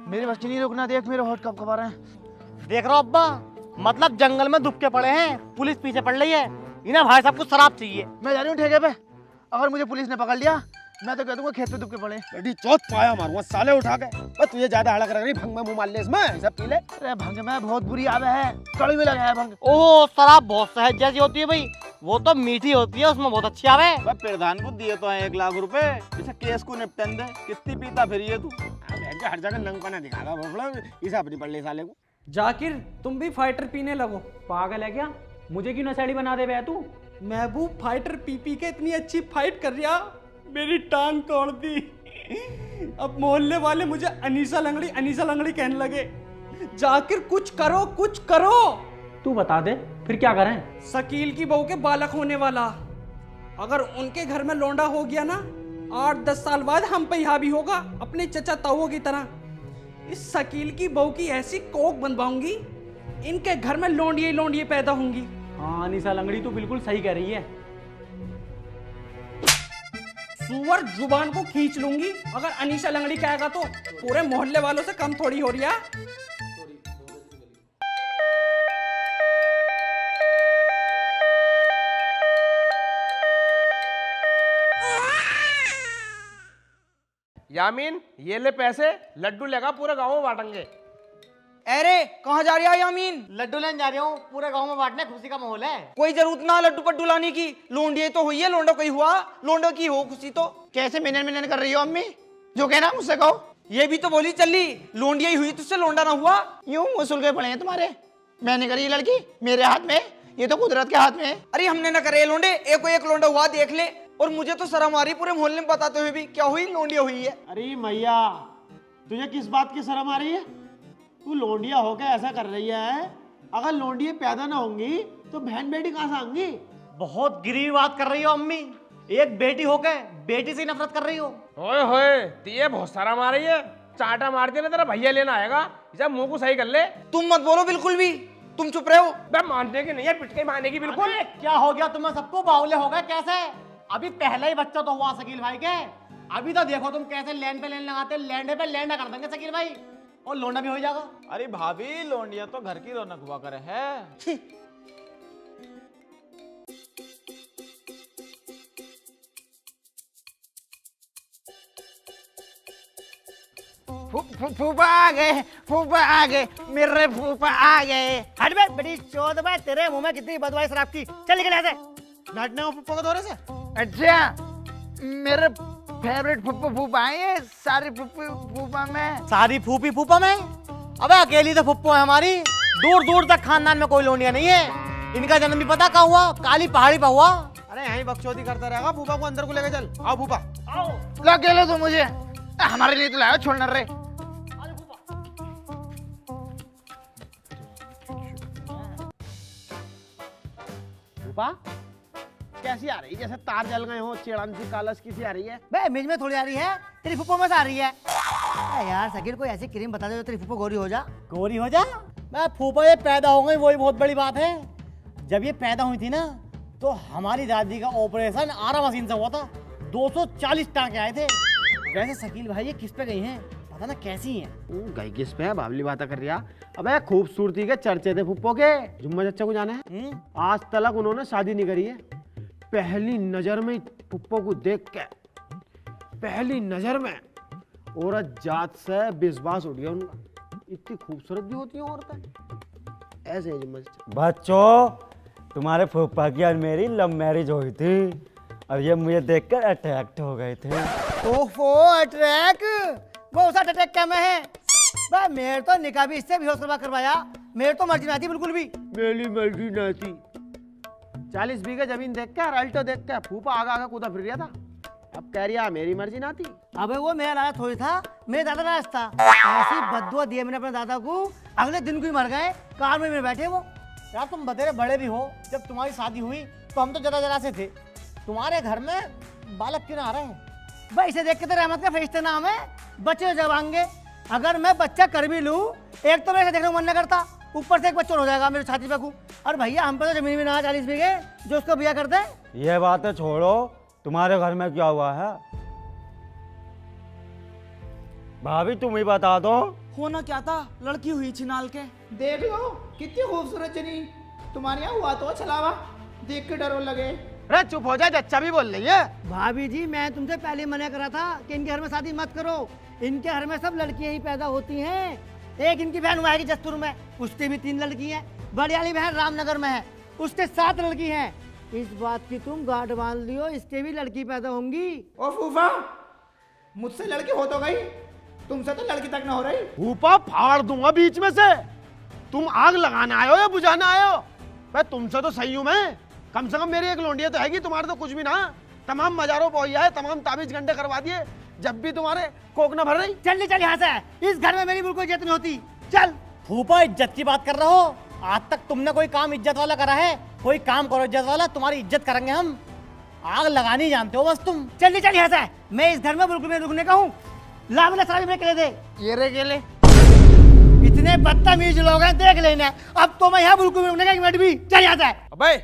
मेरी बच्ची नहीं रुकना, देख मेरे होठ कब कब आ रहे हैं। देख रहा अब्बा, मतलब जंगल में दुबके पड़े हैं, पुलिस पीछे पड़ रही है, इन्हें भाई साहब को शराब चाहिए। मैं जा रही हूँ ठेके पे, अगर मुझे पुलिस ने पकड़ लिया मैं तो कह दूंगा खेत पे दुबके पड़े। बेटी चौथ पाया मारूंगा साले उठा के, बस तुझे ज्यादा हड़क लग रही, भंग में मुंह मार ले इसमें, सब पी ले। अरे भंग में बहुत बुरी आदत है, कड़ी में लगा है भंग। ओ शराब बहुत सहज जैसी होती है भाई, वो तो मीठी होती है, उसमें बहुत अच्छी आवे। प्रधान को दिए तो 1 लाख रुपए, इसे केस को निपटन दे, कितनी पीता फिर ये तू, हर जगह नंगपना दिखागा बोला, इसे अपनी पड़ ले साले को। जाकिर तुम भी फाइटर पीने लगो, पागल है क्या? मुझे क्यों नशेड़ी बना दे बे तू? महबूब फाइटर पी के इतनी अच्छी फाइट कर रहा, मेरी टांग तोड़ दी। अब मोहल्ले वाले मुझे अनीसा लंगड़ी कहने लगे। जाकिर कुछ करो कुछ करो। तू बता दे फिर क्या करें? शकील की बहू के बालक होने वाला, अगर उनके घर में लौंडा हो गया ना, 8-10 साल बाद हम पे यहाँ भी होगा, अपने चचा ताऊ की तरह। इस शकील की बहू की ऐसी कोक बनवाऊंगी इनके घर में लोंडिये लोंडिये पैदा होंगी। हाँ अनीसा लंगड़ी तो बिल्कुल सही कह रही है। सुअर जुबान को खींच लूंगी, अगर अनीसा लंगड़ी कहेगा तो पूरे मोहल्ले वालों से कम थोड़ी हो रही है। यामीन ये ले पैसे, लड्डू लेगा पूरे गांव में बांटेंगे। अरे कहाँ जा रही है यामीन? लड्डू लेने जा रही हूँ, पूरे गांव में बांटने, खुशी का माहौल है। कोई जरूरत ना लड्डू पड्डू लाने की, लोंडिये तो हुई है, लोंडो कोई हुआ, लोंडो की हो खुशी तो। कैसे मिनन मिनन कर रही हो अम्मी? जो कहना मुझसे कहो। ये भी तो बोली चली, लोंडिया ही हुई तुझसे लोंडा ना हुआ। यूं वसूल के पड़े हैं तुम्हारे। मैंने करी ये लड़की, मेरे हाथ में, ये तो कुदरत के हाथ में है। अरे हमने ना करे लोंडे, एक लोंडा हुआ देख ले। और मुझे तो शर्म आ रही पूरे मोहल्ले में बताते हुए भी, क्या हुई लोंडिया हुई है। अरे मैया, तुझे किस बात की शर्म आ रही है? तू लोंडिया होकर ऐसा कर रही है। अगर लोंडिया पैदा ना होंगी तो बहन बेटी कहां से आएंगी? बहुत गिरी बात कर रही हो अम्मी। एक बेटी होकर बेटी से नफरत कर रही हो। ओए होए, ये बहुत सारा मार रही है। चाटा मार दिया ना, तेरा भैया लेना आएगा। जब मुंह को सही कर ले। तुम मत बोलो बिल्कुल भी, तुम चुप रहे हो। मैं मानने की नहीं है, पिटके मारने की बिल्कुल। क्या हो गया तुम्हें सबको? बावले हो गए कैसे? अभी पहला ही बच्चा तो हुआ शकील भाई के। अभी तो देखो तुम कैसे लैंड पे लैंड लगाते, लैंड पे लैंड कर देंगे शकील भाई, और लोंडा भी हो जाएगा। अरे भाभी, लोंडिया तो घर की रौनक हुआ करे है। फूफा आ गए, फूफा आ गए, मेरे फूफा आ गए। हट बे बड़ी चौध बे, तेरे मुंह में कितनी बदवाई शराब की। चल निकल यहाँ से। डांटने को फूफा को दौरे से। अच्छा, मेरे फेवरेट फूफा फूफा है, सारी फूफा में। सारी फूफी फूफा में? अबे अकेली तो फुप्पो है हमारी। दूर दूर तक खानदान में कोई लोंडिया नहीं है। इनका जन्म भी पता कहाँ हुआ? काली पहाड़ी पर हुआ। अरे यहीं बकचोदी करता रहेगा। फूफा को अंदर को लेकर चल। आओ फूफा, आओ। ला के लो तो मुझे, हमारे लिए तो लाओ, छोड़ना रे। फूफा कैसी आ रही? जैसे तार जल गए हो, चिड़न सी कालस किसी आ रही है। बे मिज में थोड़ी आ रही है, तेरी फुप्पो में से आ रही है। यार शकील, कोई ऐसी क्रीम बता दे जो तेरी फुप्पो गोरी हो जा। गोरी हो जा? मैं फूफा ये पैदा हो गई वही बहुत बड़ी बात है। जब ये पैदा हुई थी ना, तो हमारी दादी का ऑपरेशन आरा मशीन से हुआ था। 240 टाँके आए थे। वैसे शकील भाई ये किस पे गई हैं? पता ना कैसी हैं? गई किस पे है? बावली बात कर रहा। अबे खूबसूरती के चर्चे थे फुप्पो के। जुम्मा चचा को जाना है? आज तक उन्होंने शादी नहीं करी है। पहली नजर में फुप्पो को देख के, पहली नजर में औरत जात से विश्वास उठ गया उनका। इतनी खूबसूरत भी होती है औरतें। ऐसे बच्चों, तुम्हारे फूफा की और मेरी लव मैरिज हुई थी और ये मुझे देखकर अट्रैक्ट हो गए थे। ओफो अट्रैक्ट? वो उस अट्रैक्ट क्या में है? बे मेरे तो निकाह भी इससे बेहोश करवाया। मेरे तो मर्जी ना थी बिल्कुल भी। मेरी मर्जी ना थी। 40 बीघे जमीन देख के, अल्टो देख के फूफा आगा आगा कूदा फिर रहा था। अब कह रहा मेरी मर्जी ना थी। अबे वो मेरा लाया थोड़ी था, मेरे दादा का रास्ता। ऐसी बद्दुआ दिए मैंने अपने दादा को, अगले दिन को ही मर गए। कार में बैठे वो। यार तुम बतेरे बड़े भी हो। जब तुम्हारी शादी हुई तो हम तो जरा से थे। तुम्हारे घर में बालक क्यों ना आ रहे हैं? भाई इसे देख के तो रहमत का फरिश्ते नाम है। बच्चे जब आएंगे, अगर मैं बच्चा कर भी लूं, एक तो मेरे देखने को मन नहीं करता, ऊपर से एक बच्चा हो जाएगा मेरे छाती पे को। और भैया हम पे तो जमीन भी ना 40 बीघे जो उसको बिया कर दे। ये बातें छोड़ो, तुम्हारे घर में क्या हुआ है? भाभी तुम ही बता दो। होना क्या था? लड़की हुई छिनाल के। देख लो कितनी खूबसूरत जनी। तुम्हारे यहाँ हुआ तो छलावा, देख के डरो लगे। अरे चुप हो जा, चच्चा भी बोल रही है। भाभी जी मैं तुमसे पहले मना करा था कि इनके घर में शादी मत करो। इनके घर में सब लड़कियां ही पैदा होती हैं। एक इनकी बहन हुआ है जस्तुर में, उसकी भी 3 लड़की हैं। बड़ी वाली बहन रामनगर में है, उसके 7 लड़की हैं। इस बात की तुम गांठ बांध लियो, इसके भी लड़की पैदा होंगी। ओ फूफा, मुझसे लड़की हो तो गई, तुमसे तो लड़की तक ना हो रही। फूफा फाड़ दूंगा बीच में से। तुम आग लगाना आए हो या बुझाना आए हो? मैं तुमसे तो सही हूं। मैं कम से कम मेरी एक लोंडिया तो हैगी, तुम्हारे तो कुछ भी ना। तमाम मजारों पहुंचा है, तमाम ताबीज घंटे करवा दिए, जब भी तुम्हारे कोक न भर रही। चल चल यहाँ से, इस घर में मेरी बिल्कुल इज्जत नहीं होती। चल। फूफा इज्जत की बात कर रहे हो? आज तक तुमने कोई काम इज्जत वाला करा है? कोई काम करो इज्जत वाला, तुम्हारी इज्जत करेंगे हम। आग लगानी जानते हो बस तुम। चल चल यहाँ से, मैं इस घर में बिल्कुल नहीं रुकने का हूँ। ला मेरे सारी मेरे केले दे। ये रे केले। कितने बदतमीज लोग हैं देख लेना। अब तो मैं यहाँ बिल्कुल रुकने का एक मिनट भी चल जाता है। अबे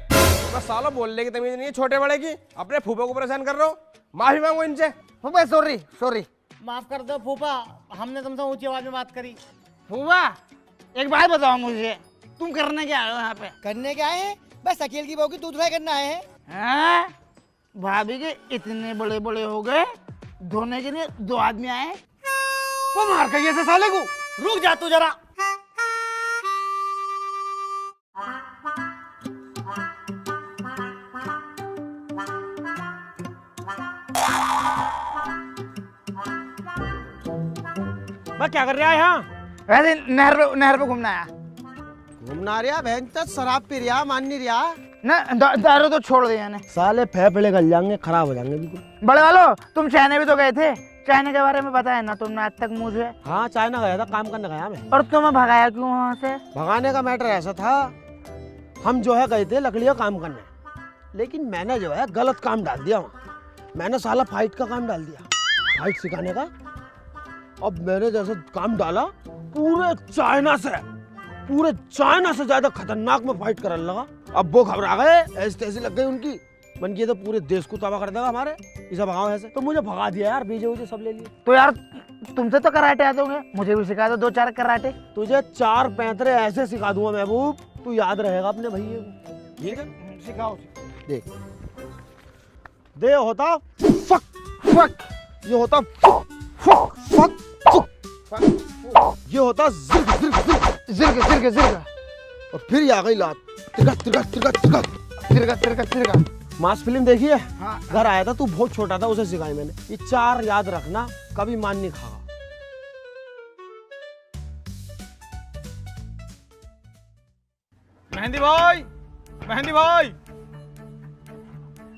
बस सालों बोलने की तमीज नहीं है छोटे बड़े की। अपने फूफे को परेशान कर रहे हो, माफी मांगो इनसे। फूफा सॉरी सॉरी, माफ कर दो फूफा, हमने तुमसे ऊंची आवाज में बात करी। फूफा एक बात बताओ मुझे, तुम करने क्या आए हो यहाँ पे? करने क्या आए हैं? बस अकेल की बहू की दूध फ्राई करना आए हैं। हाँ? भाभी के इतने बड़े बड़े हो गए, धोने के लिए 2 आदमी आए। वो मार के ऐसे साले को। रुक जा तू जरा। मैं क्या कर रहा है यहाँ? वैसे नहर पे घूमना आया। घूमना रहा बहन तक शराब पी रहा, मान नहीं रहा ना। दारू तो छोड़ दिया ने। साले फेफड़े गल जाएंगे, खराब हो जाएंगे बिल्कुल। बड़े वालों तुम चाइना भी तो गए थे, चाइना के बारे में पता है ना तुमने आज तक मुझे? हाँ चाइना गया था, काम करने गया मैं। और तुम्हें भगाया क्यों वहाँ से? भगाने का मैटर ऐसा था, हम जो है गए थे लकड़ियाँ काम करने, लेकिन मैंने जो है गलत काम डाल दिया वहाँ। मैंने साला फाइट का काम डाल दिया, फाइट सिखाने का। अब मैंने जैसे काम डाला, पूरे चाइना से ज्यादा खतरनाक में फाइट करने लगा। अब वो घबरा गए, ऐसी तैसी लग गई उनकी, मन किया तो पूरे देश को तबाह कर देगा हमारे, इसे भगाओ ऐसे। तो मुझे भगा दिया यार, बीजे उजे सब ले लिए। तो यार तुमसे तो कराटे आते होंगे, मुझे भी सिखा दो 2-4 कराटे। तुझे 4 पैंतरे ऐसे सिखा दूंगा महबूब, तू याद रहेगा अपने भैया को। ठीक है सिखाओ। देख, दे होता फक फक, ये होता फक फक फक फक, ये होता जिर्ग जिर्ग जिर्ग जिर्ग जिर्ग जिर्ग, और फिर ये आ गई लात तिरका तिरका तिरका तिरका तिरका तिरका तिरका। मास फिल्म देखी है? हाँ। घर आया था, तू बहुत छोटा था, उसे सिखाई मैंने। ये 4 याद रखना, कभी मान नहीं खागा। मेहंदी भाई, मेहंदी भाई,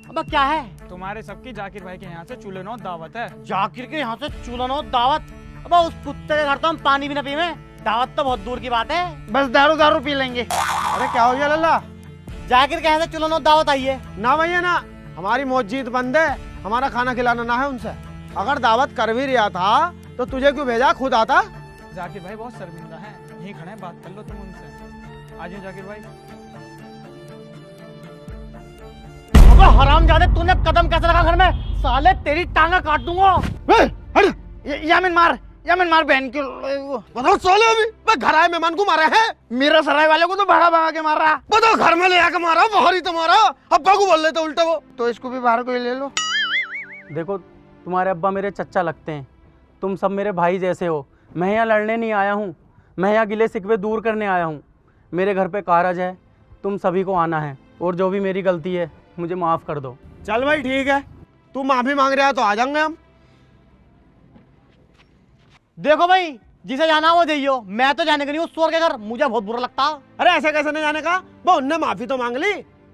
अब क्या है? तुम्हारे सबकी जाकिर भाई के यहाँ से चूल्हे दावत है। जाकिर के यहाँ से चूल्हा दावत? अब उस कुत्ते के घर तो हम पानी भी ना पीवे, दावत तो बहुत दूर की बात है। बस दारू पी लेंगे। अरे क्या हो गया लल्ला? जाकिर के यहाँ से चूल्हा दावत आई है ना भैया ना, हमारी मस्जिद बंद है, हमारा खाना खिलाना ना है उनसे। अगर दावत कर भी रहा था तो तुझे क्यों भेजा, खुद आता। जाकिर भाई बहुत शर्मिंदा है, यहीं खड़े हैं, बात कर लो तुम उनसे। आ जाओ जाकिर भाई। हरामजादे, तूने कदम कैसे लगा घर में? साले तेरी टांगा काट दूंगा। यामिन मार बहन की। बताओ साले, अभी मैं घर आए मेहमान को मारा है? मेरा सराय वाले को तो भगा के मार रहा। बताओ, घर में ले आके मारा, बाहर ही तो मारा। अब्बा को बोल लेते उल्टा वो। तो इसको भी बाहर को ही ले लो। देखो तुम्हारे अब्बा मेरे चच्चा लगते हैं, तुम सब मेरे भाई जैसे हो। मैं यहाँ लड़ने नहीं आया हूँ, मैं यहाँ गिले शिकवे दूर करने आया हूँ। मेरे घर पे कारज है, तुम सभी को आना है, और जो भी मेरी गलती है मुझे माफ़ कर दो। चल भाई ठीक है, तू माफी मांग रहा है तो आ जाएंगे हम। देखो भाई, जिसे जाना वो जाइयो, मैं तो जाने का नहीं, उस चोर के घर मुझे बहुत बुरा लगता। अरे ऐसे कैसे नहीं जाने का? वो उनने माफी तो मांग ली,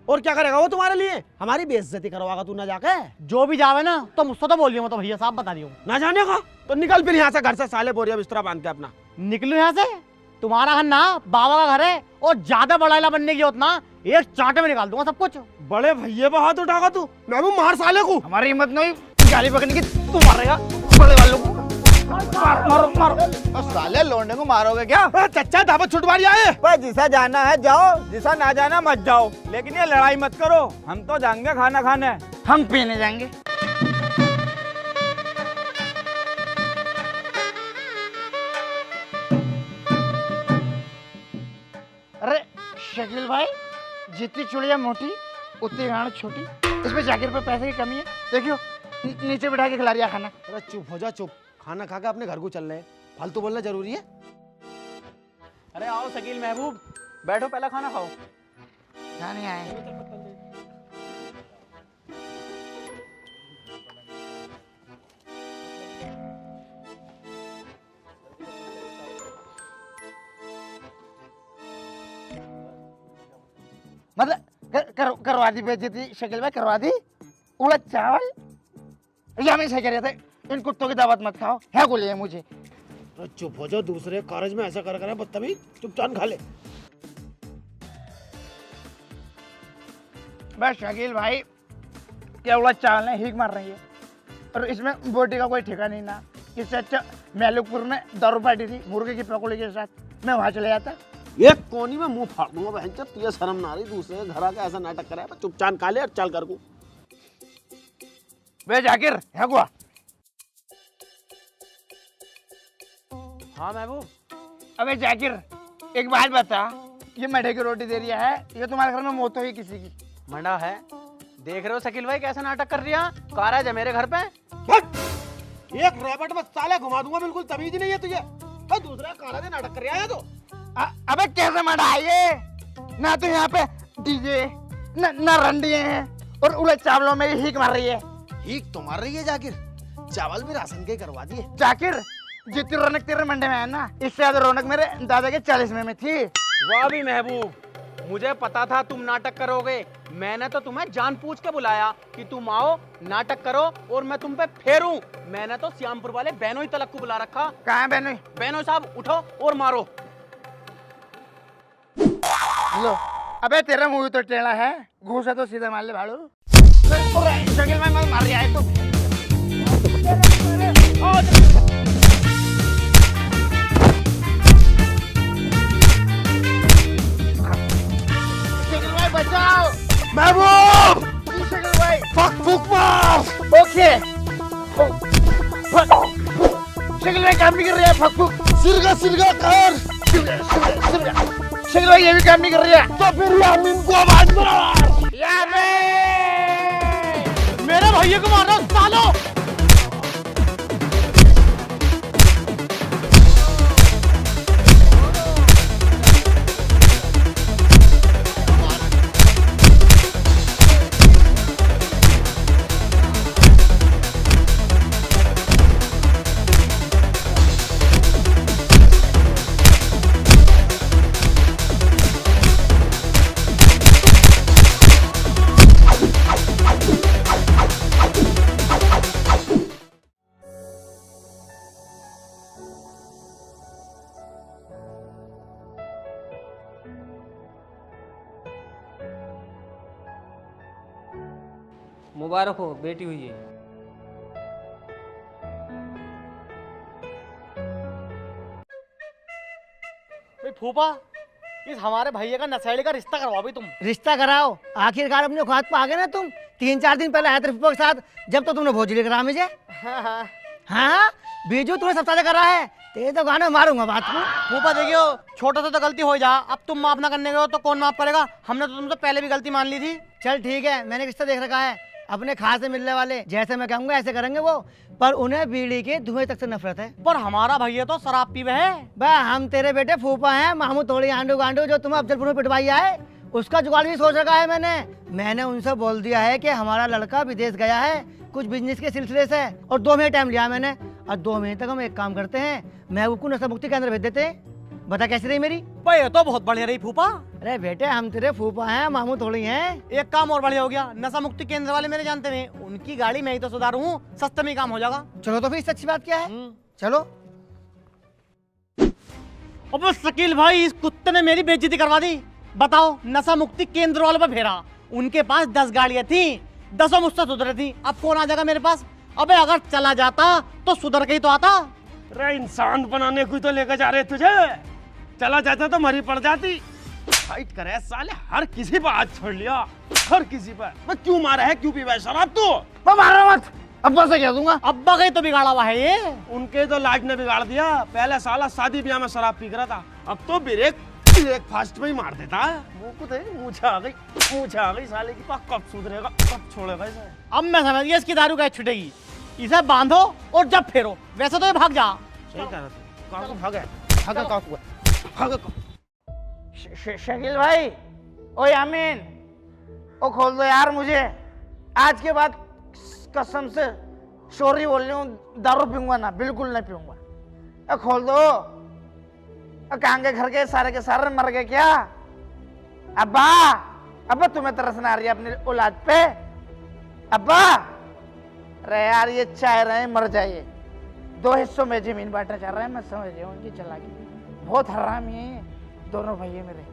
और क्या करेगा वो तुम्हारे लिए? हमारी बेइज्जती करवाएगा तू ना जाके। जो भी जावे ना तो मुझसे तो बोलियो, तो भैया साहब बता दियो। ना जाने का तो निकल फिर यहाँ से, घर से साले बोरिया बिस्तरा बांध के अपना। निकलो यहाँ से, तुम्हारा घर ना बाबा का घर है, और ज्यादा बड़ा बनने की होत ना, एक चांटे में निकाल दूंगा सब कुछ। बड़े भैया पे हाथ उठागा तू? मैं भी मार साले को। हमारी हिम्मत नहीं गाली पकड़ने की, तू मारेगा बड़े वालों को। मारो। साले लौंडे को मारोगे क्या? चच्चा दावत छुटवारी आए। जिसा जाना है जाओ, जिसा ना जाना मत जाओ, लेकिन ये लड़ाई मत करो। हम तो जाएंगे खाना खाने। हम पीने जाएंगे। अरे शकील भाई, जितनी चुड़िया मोटी उतनी गांड छोटी। इसमें जाकिर पे पैसे की कमी है, देखियो नीचे बिठा के खिला रहा खाना। अरे चुप हो जा, चुप। खाना खा के अपने घर को चल रहे, फालतू बोलना जरूरी है? अरे आओ शकील महबूब, बैठो, पहला खाना खाओ। क्या नहीं आए? मतलब करवा दी बेइज्जती शकील भाई, करवा दी। उड़द चावल या मैं सही कह रहा था, इन कुत्तों की दावत मत खाओ, है को लिए मुझे। चुप हो जाओ, दूसरे कारज में ऐसा कर बदतमीज, चुपचाप खा ले। बस शकील भाई, क्या उड़द चावल ने हीक मार रही है, और इसमें बोटी का कोई ठिकाना नहीं ना। इससे अच्छा मैलुकपुर में दारू पार्टी थी मुर्गे की पकौड़ी के साथ, मैं वहां चले जाता। एक कोनी में मुंह फाड़ दूंगा बहन चोद, तुझे शर्म ना आ रही? दूसरे के घर आके ऐसा नाटक करे, चुपचाप खा ले और चल कर को। वे जाकिर है गुआ। हाँ महबूब। अबे जाकिर एक बात बता, ये मडे की रोटी दे रही है, ये तुम्हारे घर में मौत हुई किसी की? मंडा है। देख रहे हो शकील भाई कैसा नाटक कर रही है? कार है मेरे घर पे। एक रैबट में साले घुमा दूंगा, बिल्कुल तमीज नहीं है तुझे। तो दूसरा काला से नाटक कर रहा है तो। अबे कैसे मडा है ये? ना तो यहाँ पे डीजे ना रंडिये हैं और उड़े चावलों में हीक मार रही है। हीक तो मार रही है जाकिर, चावल भी राशन के करवा दिए। जाकिर जितनी रौनक तेरे मंडे में है ना, इससे ज्यादा रौनक मेरे दादा के 40वें में थी। वाह भी महबूब, मुझे पता था तुम नाटक करोगे। मैंने तो तुम्हें जानबूझ के बुलाया कि तुम आओ, नाटक करो और मैं तुम पे फेरूं। मैंने तो श्यामपुर वाले बेनोई तलक को बुला रखा। कहाँ है बेनोई? बेनोई साहब उठो और मारो। लो, अबे तेरा मुंह तो टेढ़ा है, घूसा तो सीधा मार ले भाड़ू। शकील भाई मार रही है तुम। शकील भाई बचाओ। महबूब शकील भाई फूक मार। ओके। शकील भाई काम नहीं कर रही है, फक सिरगा कर। शकील भाई ये भी काम नहीं कर रही है, तो फिर यामीन को आवाज मार। मेरे भैया को मारो सालो। मुबारक हो, बेटी हुई है। फूफा, इस हमारे भैया का नशेड़ी का रिश्ता करवाओ भी तुम। रिश्ता कराओ, आखिरकार अपने औकात पे आ गए ना तुम। 3-4 दिन पहले आए थे फूफा के साथ, जब तो तुमने भोजली करा मुझे। हाँ बीजू तुम्हें सब करा है, तेरे तो गाने मारूंगा बात को। फूफा देखियो, छोटा सा तो गलती हो जा, अब तुम माफ ना करने गए तो कौन माफ करेगा? हमने तो तुमसे पहले भी गलती मान ली थी। चल ठीक है, मैंने रिश्ता देख रखा है, अपने खास से मिलने वाले जैसे मैं कहूंगा ऐसे करेंगे वो, पर उन्हें बीड़ी के धुएं तक से नफरत है। पर हमारा भैया तो शराब पीवे है। बा हम तेरे बेटे फूफा हैं, मामू थोड़ी आंडू गांडू जो तुम्हें अफजलपुर में पिटवाई है, उसका जुगाड़ भी सोच रखा है मैंने उनसे बोल दिया है कि हमारा लड़का विदेश गया है कुछ बिजनेस के सिलसिले से, और 2 महीने टाइम लिया मैंने, और 2 महीने तक हम एक काम करते हैं, महबूब को नशा मुक्ति केंद्र भेज देते हैं। बता कैसी रही मेरी? ये तो बहुत बढ़िया रही फूफा। अरे बेटे हम तेरे फूफा हैं, मामू थोड़ी हैं। एक काम और बढ़िया हो गया, नशा मुक्ति केंद्र वाले मेरे जानते नहीं, उनकी गाड़ी मैं ही तो सुधारूं, सस्ते में काम हो जाएगा। चलो तो फिर इससे अच्छी बात क्या है, चलो। अब शकील भाई, इस कुत्ते ने मेरी बेइज्जती करवा दी। बताओ, नशा मुक्ति केंद्र वालों पे फेरा, उनके पास 10 गाड़ियां थी, 10 मुझसे सुधरे थी, अब कौन आ जाएगा मेरे पास? अबे अगर चला जाता तो सुधर के ही तो आता। अरे इंसान बनाने को तो लेकर जा रहे तुझे, चला जाता तो मरी पड़ जाती। फाइट करे साले, हर किसी पर हाथ छोड़ लिया, हर किसी पर। मैं क्यों मारा है, क्यों पीवा है शराब तू? मैं मारा मत, अब्बा से कह दूंगा। अब्बा का ही तो बिगाड़ा हुआ है ये। उनके तो लाज ने बिगाड़ दिया, पहले साला शादी ब्याह में शराब पी रहा था, अब तो ब्रेक फास्ट में ही मार देता है। मुझे आ गई साले की, कब सुधरेगा, कब छोड़ेगा इसे? अब मैं समझ गया इसकी दारू कैसे छुटेगी। इसे बांधो और जब फेरो, वैसे तो ये भाग जा। सही कह रहा था, कहाँ को भागा? शकील भाई, ओ यामीन, ओ खोल दो यार मुझे, आज के बाद कसम से सॉरी बोल रही हूँ, दारू पीऊंगा ना, बिल्कुल नहीं पीऊंगा। खोल दो। कहाँ के घर के सारे मर गए क्या? अब्बा तुम्हें तरस ना आ रही है अपनी औलाद पे? अब्बा, अरे यार ये चाह रहे हैं मर जाइए, 2 हिस्सों में जमीन बांटना चाह रहे हैं, मैं समझ गया उनकी चालाकी, बहुत हरामी है दोनों भैया मेरे।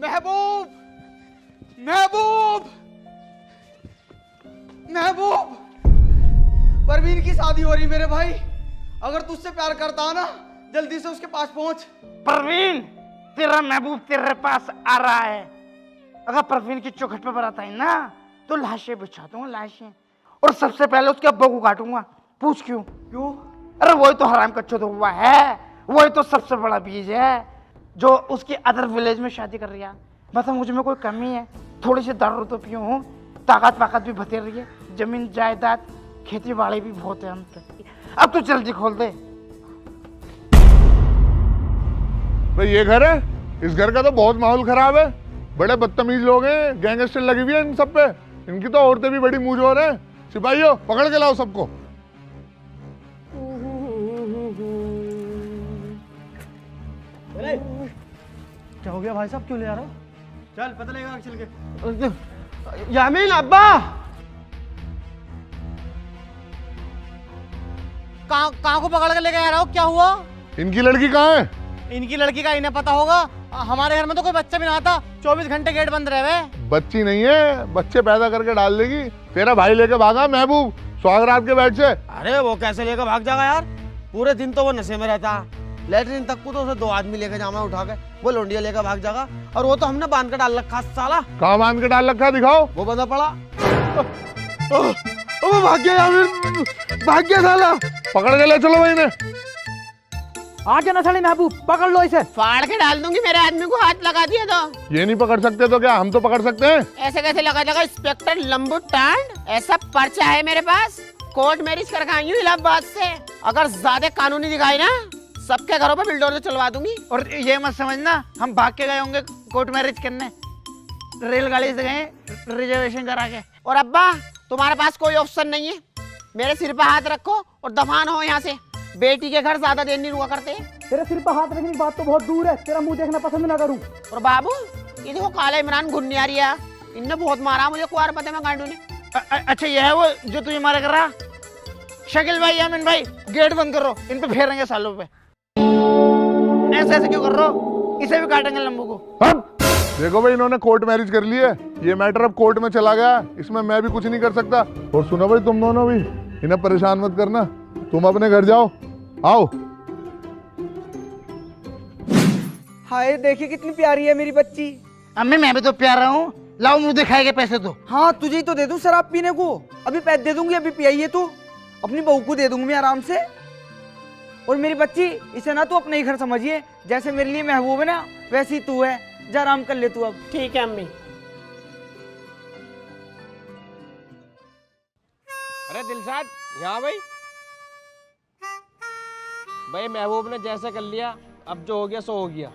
महबूब, महबूब, महबूब, परवीन की शादी हो रही मेरे भाई, अगर तुझसे प्यार करता ना जल्दी से उसके पास पहुंच। परवीन, तेरा महबूब तेरे पास आ रहा है। अगर परवीन की चौखट पे बरात आई ना तो लाशें बिछा दूंगा, लाशें। और सबसे पहले उसके अब्बा को काटूंगा। पूछ क्यों? क्यों? अरे वही तो हराम का चौथा हुआ है, वही तो सबसे बड़ा बीज है जो उसकी अदर विलेज में शादी कर रही है। मतलब मुझ में कोई कमी है? थोड़ी सी दारू तो पियूं हूँ, ताकत पाकत भी बतेर रही है, जमीन जायदाद खेती बाड़ी भी बहुत है हम पे। अब तो जल्दी खोल दे। भाई ये घर है, इस घर का तो बहुत माहौल खराब है। बड़े बदतमीज लोग हैं, गैंगस्टर लगी हुई है इन सब पे। इनकी तो औरतें भी बड़ी मुंहजोर हैं। सिपाहियों पकड़ के लाओ सबको। क्या हो गया भाई साहब, क्यों ले आ रहा हो? चल पता लगेगा चल के। यामीन अब्बा, कहाँ को पकड़ के लेके आ रहा हो? क्या हुआ? इनकी लड़की कहाँ है? इनकी लड़की का इन्हें पता होगा। हमारे घर में तो कोई बच्चा भी ना आता, 24 घंटे गेट बंद रहे हुए। बच्ची नहीं है, बच्चे पैदा करके डाल देगी। तेरा भाई लेके भागा महबूब स्वागरात के बेड से। अरे वो कैसे लेकर भाग जाएगा यार, पूरे दिन तो वो नशे में रहता है। लेटरिन तक को तो उसे 2 आदमी लेकर जामा उठा के वो लोंडिया लेकर भाग जाएगा। और वो तो हमने बांध के डाल रखा साला। कहाँ बांध के डाल रखा, दिखाओ। वो बंदा पड़ा। ओ भाग गया यामीन, भाग गया साला। पकड़ के ले चलो भाई ने। आगे ना साले महबूब, पकड़ लो इसे। फाड़ के डाल दूंगी, मेरे आदमी को हाथ लगा दिया तो। ये नहीं पकड़ सकते तो क्या हम तो पकड़ सकते हैं? ऐसे कैसे लगा देगा इंस्पेक्टर लंबू टांड? ऐसा पर्चा है मेरे पास, कोर्ट मैरिज कर आई हूँ इलाहाबाद से। अगर ज्यादा कानूनी दिखाई ना, सबके घरों पे बिल्डोजर चलवा दूंगी। और ये मत समझना हम भाग के गए होंगे कोर्ट मैरिज करने, रेलगाड़ी से गए रिजर्वेशन करा के। और अब्बा तुम्हारे पास कोई ऑप्शन नहीं है, मेरे सिर पे हाथ रखो और दफान हो यहाँ से। बेटी के घर ज्यादा देर नहीं रुका करते। तेरे सिर पर हाथ रखने की बात तो बहुत दूर है, तेरा मुंह देखना पसंद ना करूं। और बाबू ये देखो काला इमरान घुन्नियारिया, इनने बहुत मारा मुझे कुआर पते में गांडू ने। अच्छा ये है वो जो तुझे मारा कर रहा? शकील भाई, यामिन भाई, गेट बंद करो, इन पे फेरेंगे सालों पे। ऐसे ऐसे क्यों कर रहे हो? इसे भी काटेंगे लंबू को। देखो भाई इन्होंने कोर्ट मैरिज कर ली है, ये मैटर अब कोर्ट में चला गया, इसमें मैं भी कुछ नहीं कर सकता। और सुनो भाई तुम दोनों भी इन्हें परेशान मत करना, तुम अपने घर जाओ। आओ। हाय देखिए कितनी प्यारी है मेरी बच्ची। अम्मी मैं भी तो प्यारा हूँ, लाओ मुंह दिखाएगा पैसे तो। हाँ तुझे ही तो दे दूं शराब पीने को, अभी पैसे दे दूंगी, अभी पियाइए तू। अपनी बहू को दे दूंगी मैं आराम से। और मेरी बच्ची इसे ना तू अपने ही घर समझिए, जैसे मेरे लिए महबूब है ना वैसे ही तू है। जा आराम कर ले तू अब। ठीक है अम्मी। अरे दिलशाद यहाँ भाई महबूब ने जैसे कर लिया, अब जो हो गया सो हो गया।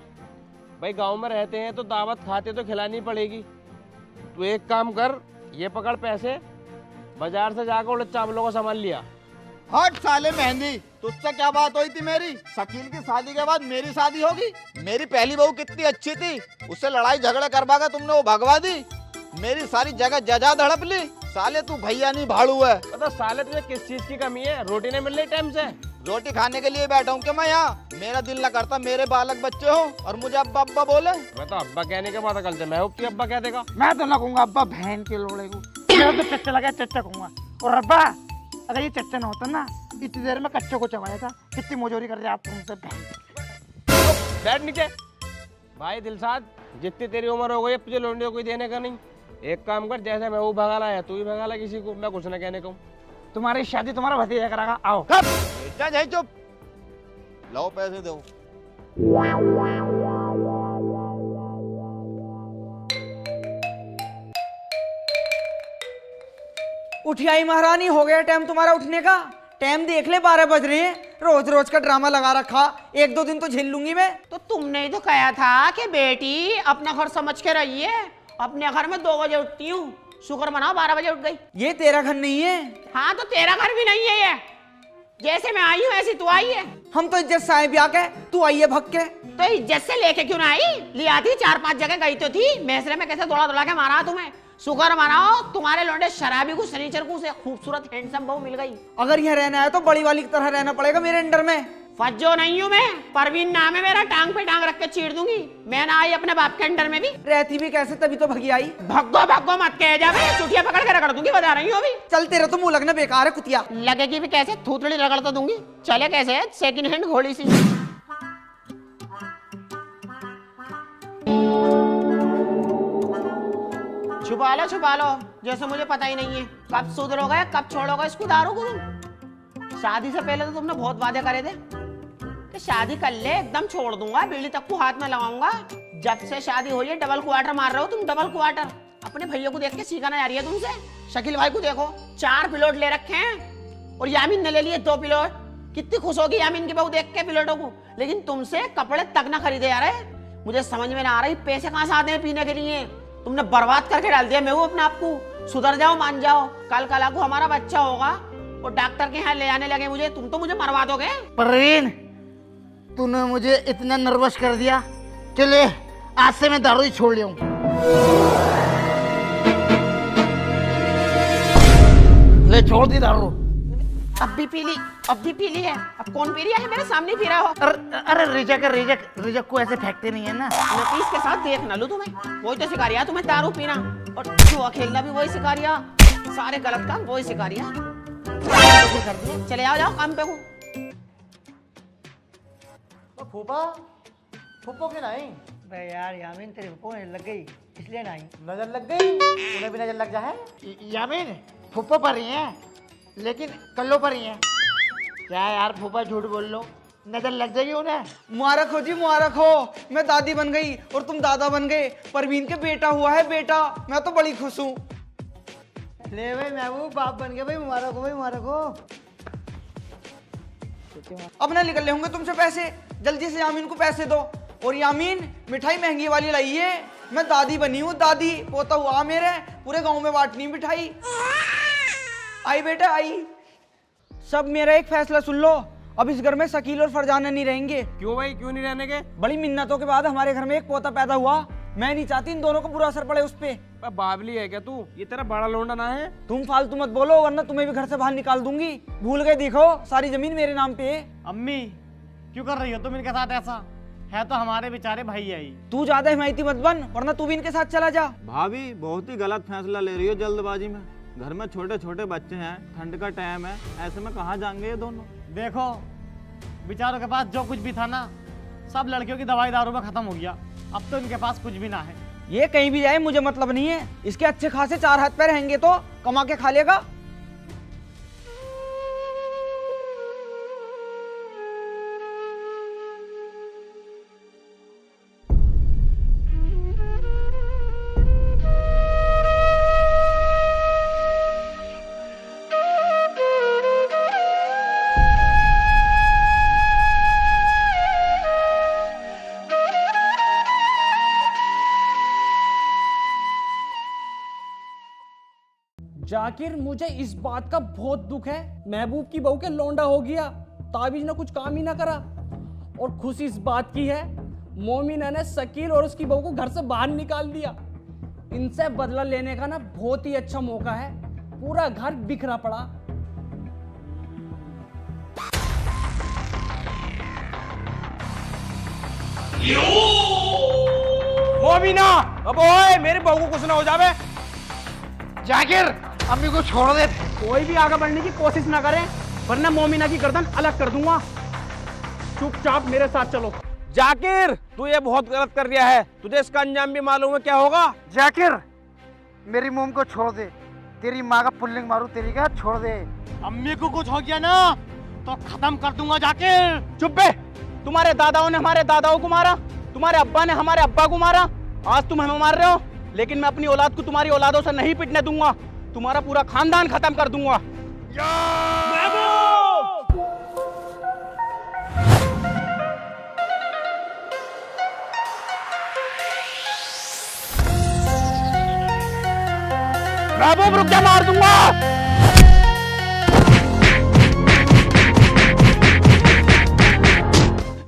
भाई गांव में रहते हैं तो दावत खाते तो खिलानी पड़ेगी। तू एक काम कर, ये पकड़ पैसे, बाजार से जाकर उड़द चावलों को सामान लिया। हट साले मेहंदी, तुझसे क्या बात हुई थी मेरी? शकील की शादी के बाद मेरी शादी होगी? मेरी पहली बहू कितनी अच्छी थी, उससे लड़ाई झगड़ा करवा कर तुमने वो भगवा दी। मेरी सारी जगह जजा धड़प ली। साले तू भैया नहीं भाड़ू है। तो साले तुझे किस चीज की कमी है? रोटी नहीं मिल रही टाइम से? रोटी खाने के लिए बैठा हूँ क्या मैं यहाँ? मेरा दिल न करता मेरे बालक बच्चे हो और मुझे अब्बा अब्बा बोले। मैं तो अब्बा कहने के बाद अकल से महबूब की अब्बा कह देगा। मैं तो ना कहूँगा अब्बा, बहन के लोड़े को। मेरा तो चच्चा लगा, चच्चा कहूँगा। और अब्बा अगर ये चच्चा न होता ना, इतनी देर में कच्चे को चबाया था। कितनी मोजोरी कर रहे आप तुमसे। बैठ नीचे। भाई दिलशाद जितनी तेरी उम्र हो गई, अब तुझे लौंडियों कोई देने का नहीं। एक काम कर, जैसे मैं वो भगाला है तू ही भगाला किसी को, मैं कुछ न कहने को। तुम्हारी शादी तुम्हारा भतीजा करागा। आओ। जा चुप, लाओ पैसे दो। उठियाई महारानी, हो गया टाइम तुम्हारा उठने का। टाइम देख ले, 12 बज रहे हैं। रोज रोज का ड्रामा लगा रखा, 1-2 दिन तो झेल लूंगी मैं। तो तुमने ही तो कहा था कि बेटी अपना घर समझ के रहिए। अपने घर में 2 बजे उठती हूँ, शुक्र मनाओ 12 बजे उठ गई। ये तेरा घर नहीं है। हाँ तो तेरा घर भी नहीं है ये। जैसे मैं आई हूँ ऐसी तू आई है। हम तो इज्जत से आए ब्याह के, तू आई है भग के। तो इज्जत से लेके क्यों ना आई? लिया थी, 4-5 जगह गई तो थी। मैसरे में कैसे दौड़ा दौड़ा के मारा तुम्हें। शुक्र मनाओ तुम्हारे लौंडे शराबी को शनिचर को से खूबसूरत हैंडसम बहू मिल गई। अगर यहाँ रहना है तो बड़ी वाली की तरह रहना पड़ेगा मेरे अंडर में। फज्जो नहीं हूँ मैं, परवीन नाम है मेरा, टांग पे टांग रख के चीर दूंगी। मैं ना आई अपने बाप के अंडर में भी। रहती भी कैसे, तभी तो भगी आई। भगो भगो मत कह जा, चुटिया पकड़ के रगड़ दूंगी, बता रही हूँ अभी। चल तेरा तो मुंह लगना बेकार है कुतिया। लगेगी भी कैसे, थूथड़ी रगड़ तो दूंगी। चले कैसे सेकंड हैंड घोड़ी सी। छुपा लो जैसे मुझे पता ही नहीं है। कब सुधरोगे, कब छोड़ोगे इसको दारू को तुम? शादी से पहले तो तुमने बहुत वादे करे थे कि शादी कर ले एकदम छोड़ दूंगा, बीड़ी तक को हाथ में लगाऊंगा। जब से शादी हुई है डबल क्वार्टर मार रहे हो तुम, डबल क्वार्टर। अपने भैया को देख के सीखना जा रही है तुमसे। शकील भाई को देखो, 4 पिलोट ले रखे हैं और यामीन ने ले लिए 2 पिलोट। कितनी खुश होगी यामीन की बहू देख के पिलोटों को, लेकिन तुमसे कपड़े तक ना खरीदे जा रहे। मुझे समझ में ना आ रही पैसे कहाँ से आते हैं पीने के लिए। तुमने बर्बाद करके डाल दिया मैं वो अपने आप को। सुधर जाओ, मान जाओ। कल कला को हमारा बच्चा होगा और डॉक्टर के यहाँ ले आने लगे मुझे, तुम तो मुझे मरवा दोगे। परवीन, तूने मुझे इतना नर्वस कर दिया। चले, आज से मैं दारू ही छोड़ लिया हूँ। ले छोड़ दी दारू। अब भी पी ली है। अब कौन पी रही है? मेरे सामने पी रहा हो। अरे रिजक को ऐसे फेंकते नहीं है ना। नफीस के साथ देख ना लूं तुम्हें, वही तो सिखा रिया तुम्हें दारू पीना, और जुआ खेलना भी वही सिखा रिया। सारे गलत काम वही सिखा रिया। चले आओ, जाओ काम पे को। तो फूफो क्यों नहीं? बे यार यामीन तेरे फूफो ने लग गई इसलिए नहीं। नजर लग गई? उन्हें भी नजर लग जाए। यामीन फूफो पर ही है, लेकिन कल्लो पर ही है। क्या यार फूफा झूठ बोल लो, नजर लग जाएगी उन्हें। मुबारक हो जी, मुबारक हो। मैं दादी बन गई और तुम दादा बन गए। परवीन के बेटा हुआ है बेटा, मैं तो बड़ी खुश हूँ। ले भाई महबूब बाप बन गया भाई, मुबारक हो भाई, मुबारक हो। अब ना निकल ले होंगे तुमसे पैसे, जल्दी से यामीन को पैसे दो। और यामीन मिठाई महंगी वाली लाइए, मैं दादी बनी हूँ, दादी। पोता हुआ मेरे, पूरे गांव में बांटनी मिठाई। आई बेटा आई। सब मेरा एक फैसला सुन लो, अब इस घर में शकील और फरजाना नहीं रहेंगे। क्यों भाई, क्यों नहीं रहने के? बड़ी मिन्नतों के बाद हमारे घर में एक पोता पैदा हुआ। मैं नहीं चाहती इन दोनों को बुरा असर पड़े उस पे। बाबली है क्या तू? ये तेरा बड़ा लोंडा ना है? तुम फालतू मत बोलो, वरना तुम्हें भी घर से बाहर निकाल दूंगी। भूल गए देखो, सारी जमीन मेरे नाम पे है। अम्मी क्यों कर रही हो तुम इनके साथ ऐसा? है तो हमारे बेचारे भाई आई। तू ज्यादा हिमायती मत बन, वरना तू भी इनके साथ चला जा। भाभी बहुत ही गलत फैसला ले रही हो जल्दबाजी में। घर में छोटे छोटे बच्चे हैं, ठंड का टाइम है, ऐसे में कहाँ जाएंगे ये दोनों? देखो बेचारों के पास जो कुछ भी था ना, सब लड़कियों की दवाई दारू में खत्म हो गया। अब तो इनके पास कुछ भी ना है। ये कहीं भी जाए मुझे मतलब नहीं है। इसके अच्छे खासे 4 हाथ पैर रहेंगे तो कमा के खा लेगा। जाकिर, मुझे इस बात का बहुत दुख है, महबूब की बहू के लौंडा हो गया। ताबीज ने कुछ काम ही ना करा। और खुशी इस बात की है, मोमिना ने शकील और उसकी बहू को घर से बाहर निकाल दिया। इनसे बदला लेने का ना बहुत ही अच्छा मौका है। पूरा घर बिखरा पड़ा। मोमिना, अब ओए मेरे बहू को कुछ ना हो जावे। जाकिर अम्मी को छोड़ दे। कोई भी आगे बढ़ने की कोशिश ना करे, वरना मोमिना की गर्दन अलग कर दूंगा। चुपचाप मेरे साथ चलो। जाकिर, तू ये बहुत गलत कर रहा है। तुझे इसका अंजाम भी मालूम है क्या होगा? जाकिर मेरी मोम को छोड़ दे। तेरी माँ का पुल्लिंग मारू तेरी का, छोड़ दे। अम्मी को कुछ हो गया ना तो खत्म कर दूंगा जाकिर। चुप बे। तुम्हारे दादाओं ने हमारे दादाओं को मारा, तुम्हारे अब्बा ने हमारे अब्बा को मारा, आज तुम हमें मार रहे हो। लेकिन मैं अपनी औलाद को तुम्हारी औलादों से नहीं पिटने दूंगा। तुम्हारा पूरा खानदान खत्म कर दूंगा। महबूब रुक जा, मार दूंगा।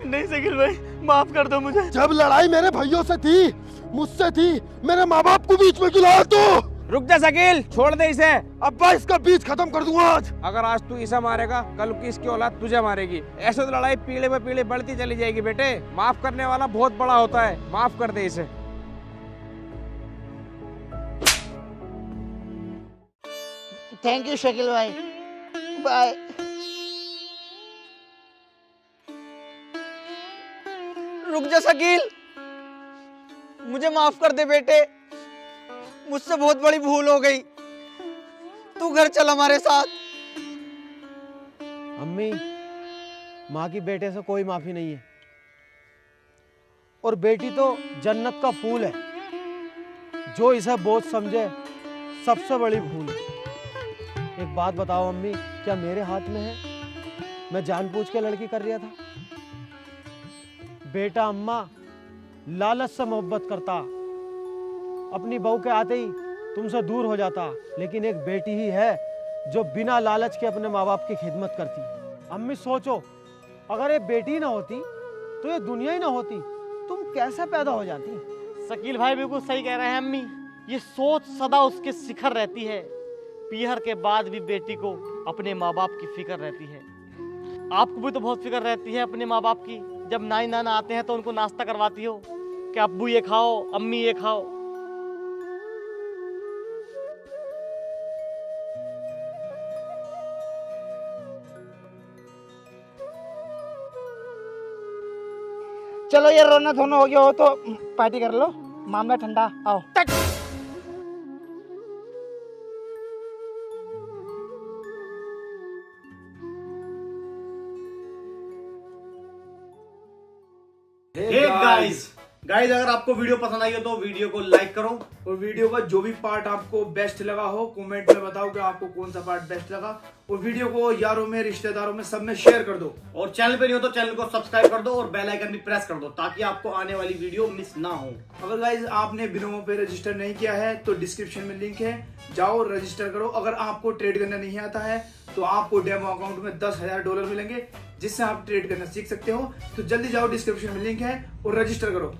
नहीं शकील भाई, माफ कर दो मुझे। जब लड़ाई मेरे भाइयों से थी, मुझसे थी, मेरे माँ बाप को बीच में क्यों लाया तू? रुक जा शकील, छोड़ दे इसे। अब्बा इसका बीच खत्म कर दूंगा आज। अगर आज तू इसे मारेगा, कल की इसकी औलाद तुझे मारेगी। ऐसे तो लड़ाई पीढ़ी में पीढ़ी बढ़ती चली जाएगी बेटे। माफ करने वाला बहुत बड़ा होता है, माफ कर दे इसे। थैंक यू शकील भाई, बाय। रुक जा शकील, मुझे माफ कर दे बेटे, मुझसे बहुत बड़ी भूल हो गई। तू घर चल हमारे साथ। अम्मी, माँ की बेटे से कोई माफी नहीं है, और बेटी तो जन्नत का फूल है। जो इसे बोझ समझे सबसे बड़ी भूल है। एक बात बताओ अम्मी, क्या मेरे हाथ में है? मैं जानबूझ के लड़की कर रहा था? बेटा अम्मा लालच से मोहब्बत करता, अपनी बहू के आते ही तुमसे दूर हो जाता, लेकिन एक बेटी ही है जो बिना लालच के अपने माँ बाप की खिदमत करती। अम्मी सोचो, अगर ये बेटी ना होती तो ये दुनिया ही ना होती। तुम कैसे पैदा हो जाती? शकील भाई बिल्कुल सही कह रहे हैं अम्मी। ये सोच सदा उसके शिखर रहती है। पीहर के बाद भी बेटी को अपने माँ बाप की फिक्र रहती है। आपको भी तो बहुत फिक्र रहती है अपने माँ बाप की। जब नाई नाना आते हैं तो उनको नाश्ता करवाती हो कि अब्बू ये खाओ, अम्मी ये खाओ। चलो ये रोना धोना हो गया हो तो पार्टी कर लो, मामला ठंडा। आओ। गाइस अगर आपको वीडियो पसंद आई हो तो वीडियो को लाइक करो, और वीडियो का जो भी पार्ट आपको बेस्ट लगा हो कमेंट में बताओ कि आपको कौन सा पार्ट बेस्ट लगा, और वीडियो को यारों में, रिश्तेदारों में, सब में शेयर कर दो। और चैनल पे नहीं हो तो चैनल को सब्सक्राइब कर दो और बेल आइकन भी प्रेस कर दो ताकि आपको आने वाली वीडियो मिस ना हो। अगर गाइज आपने बिनोमो पे रजिस्टर नहीं किया है तो डिस्क्रिप्शन में लिंक है, जाओ रजिस्टर करो। अगर आपको ट्रेड करना नहीं आता है तो आपको डेमो अकाउंट में $10,000 मिलेंगे, जिससे आप ट्रेड करना सीख सकते हो। तो जल्दी जाओ, डिस्क्रिप्शन में लिंक है और रजिस्टर करो।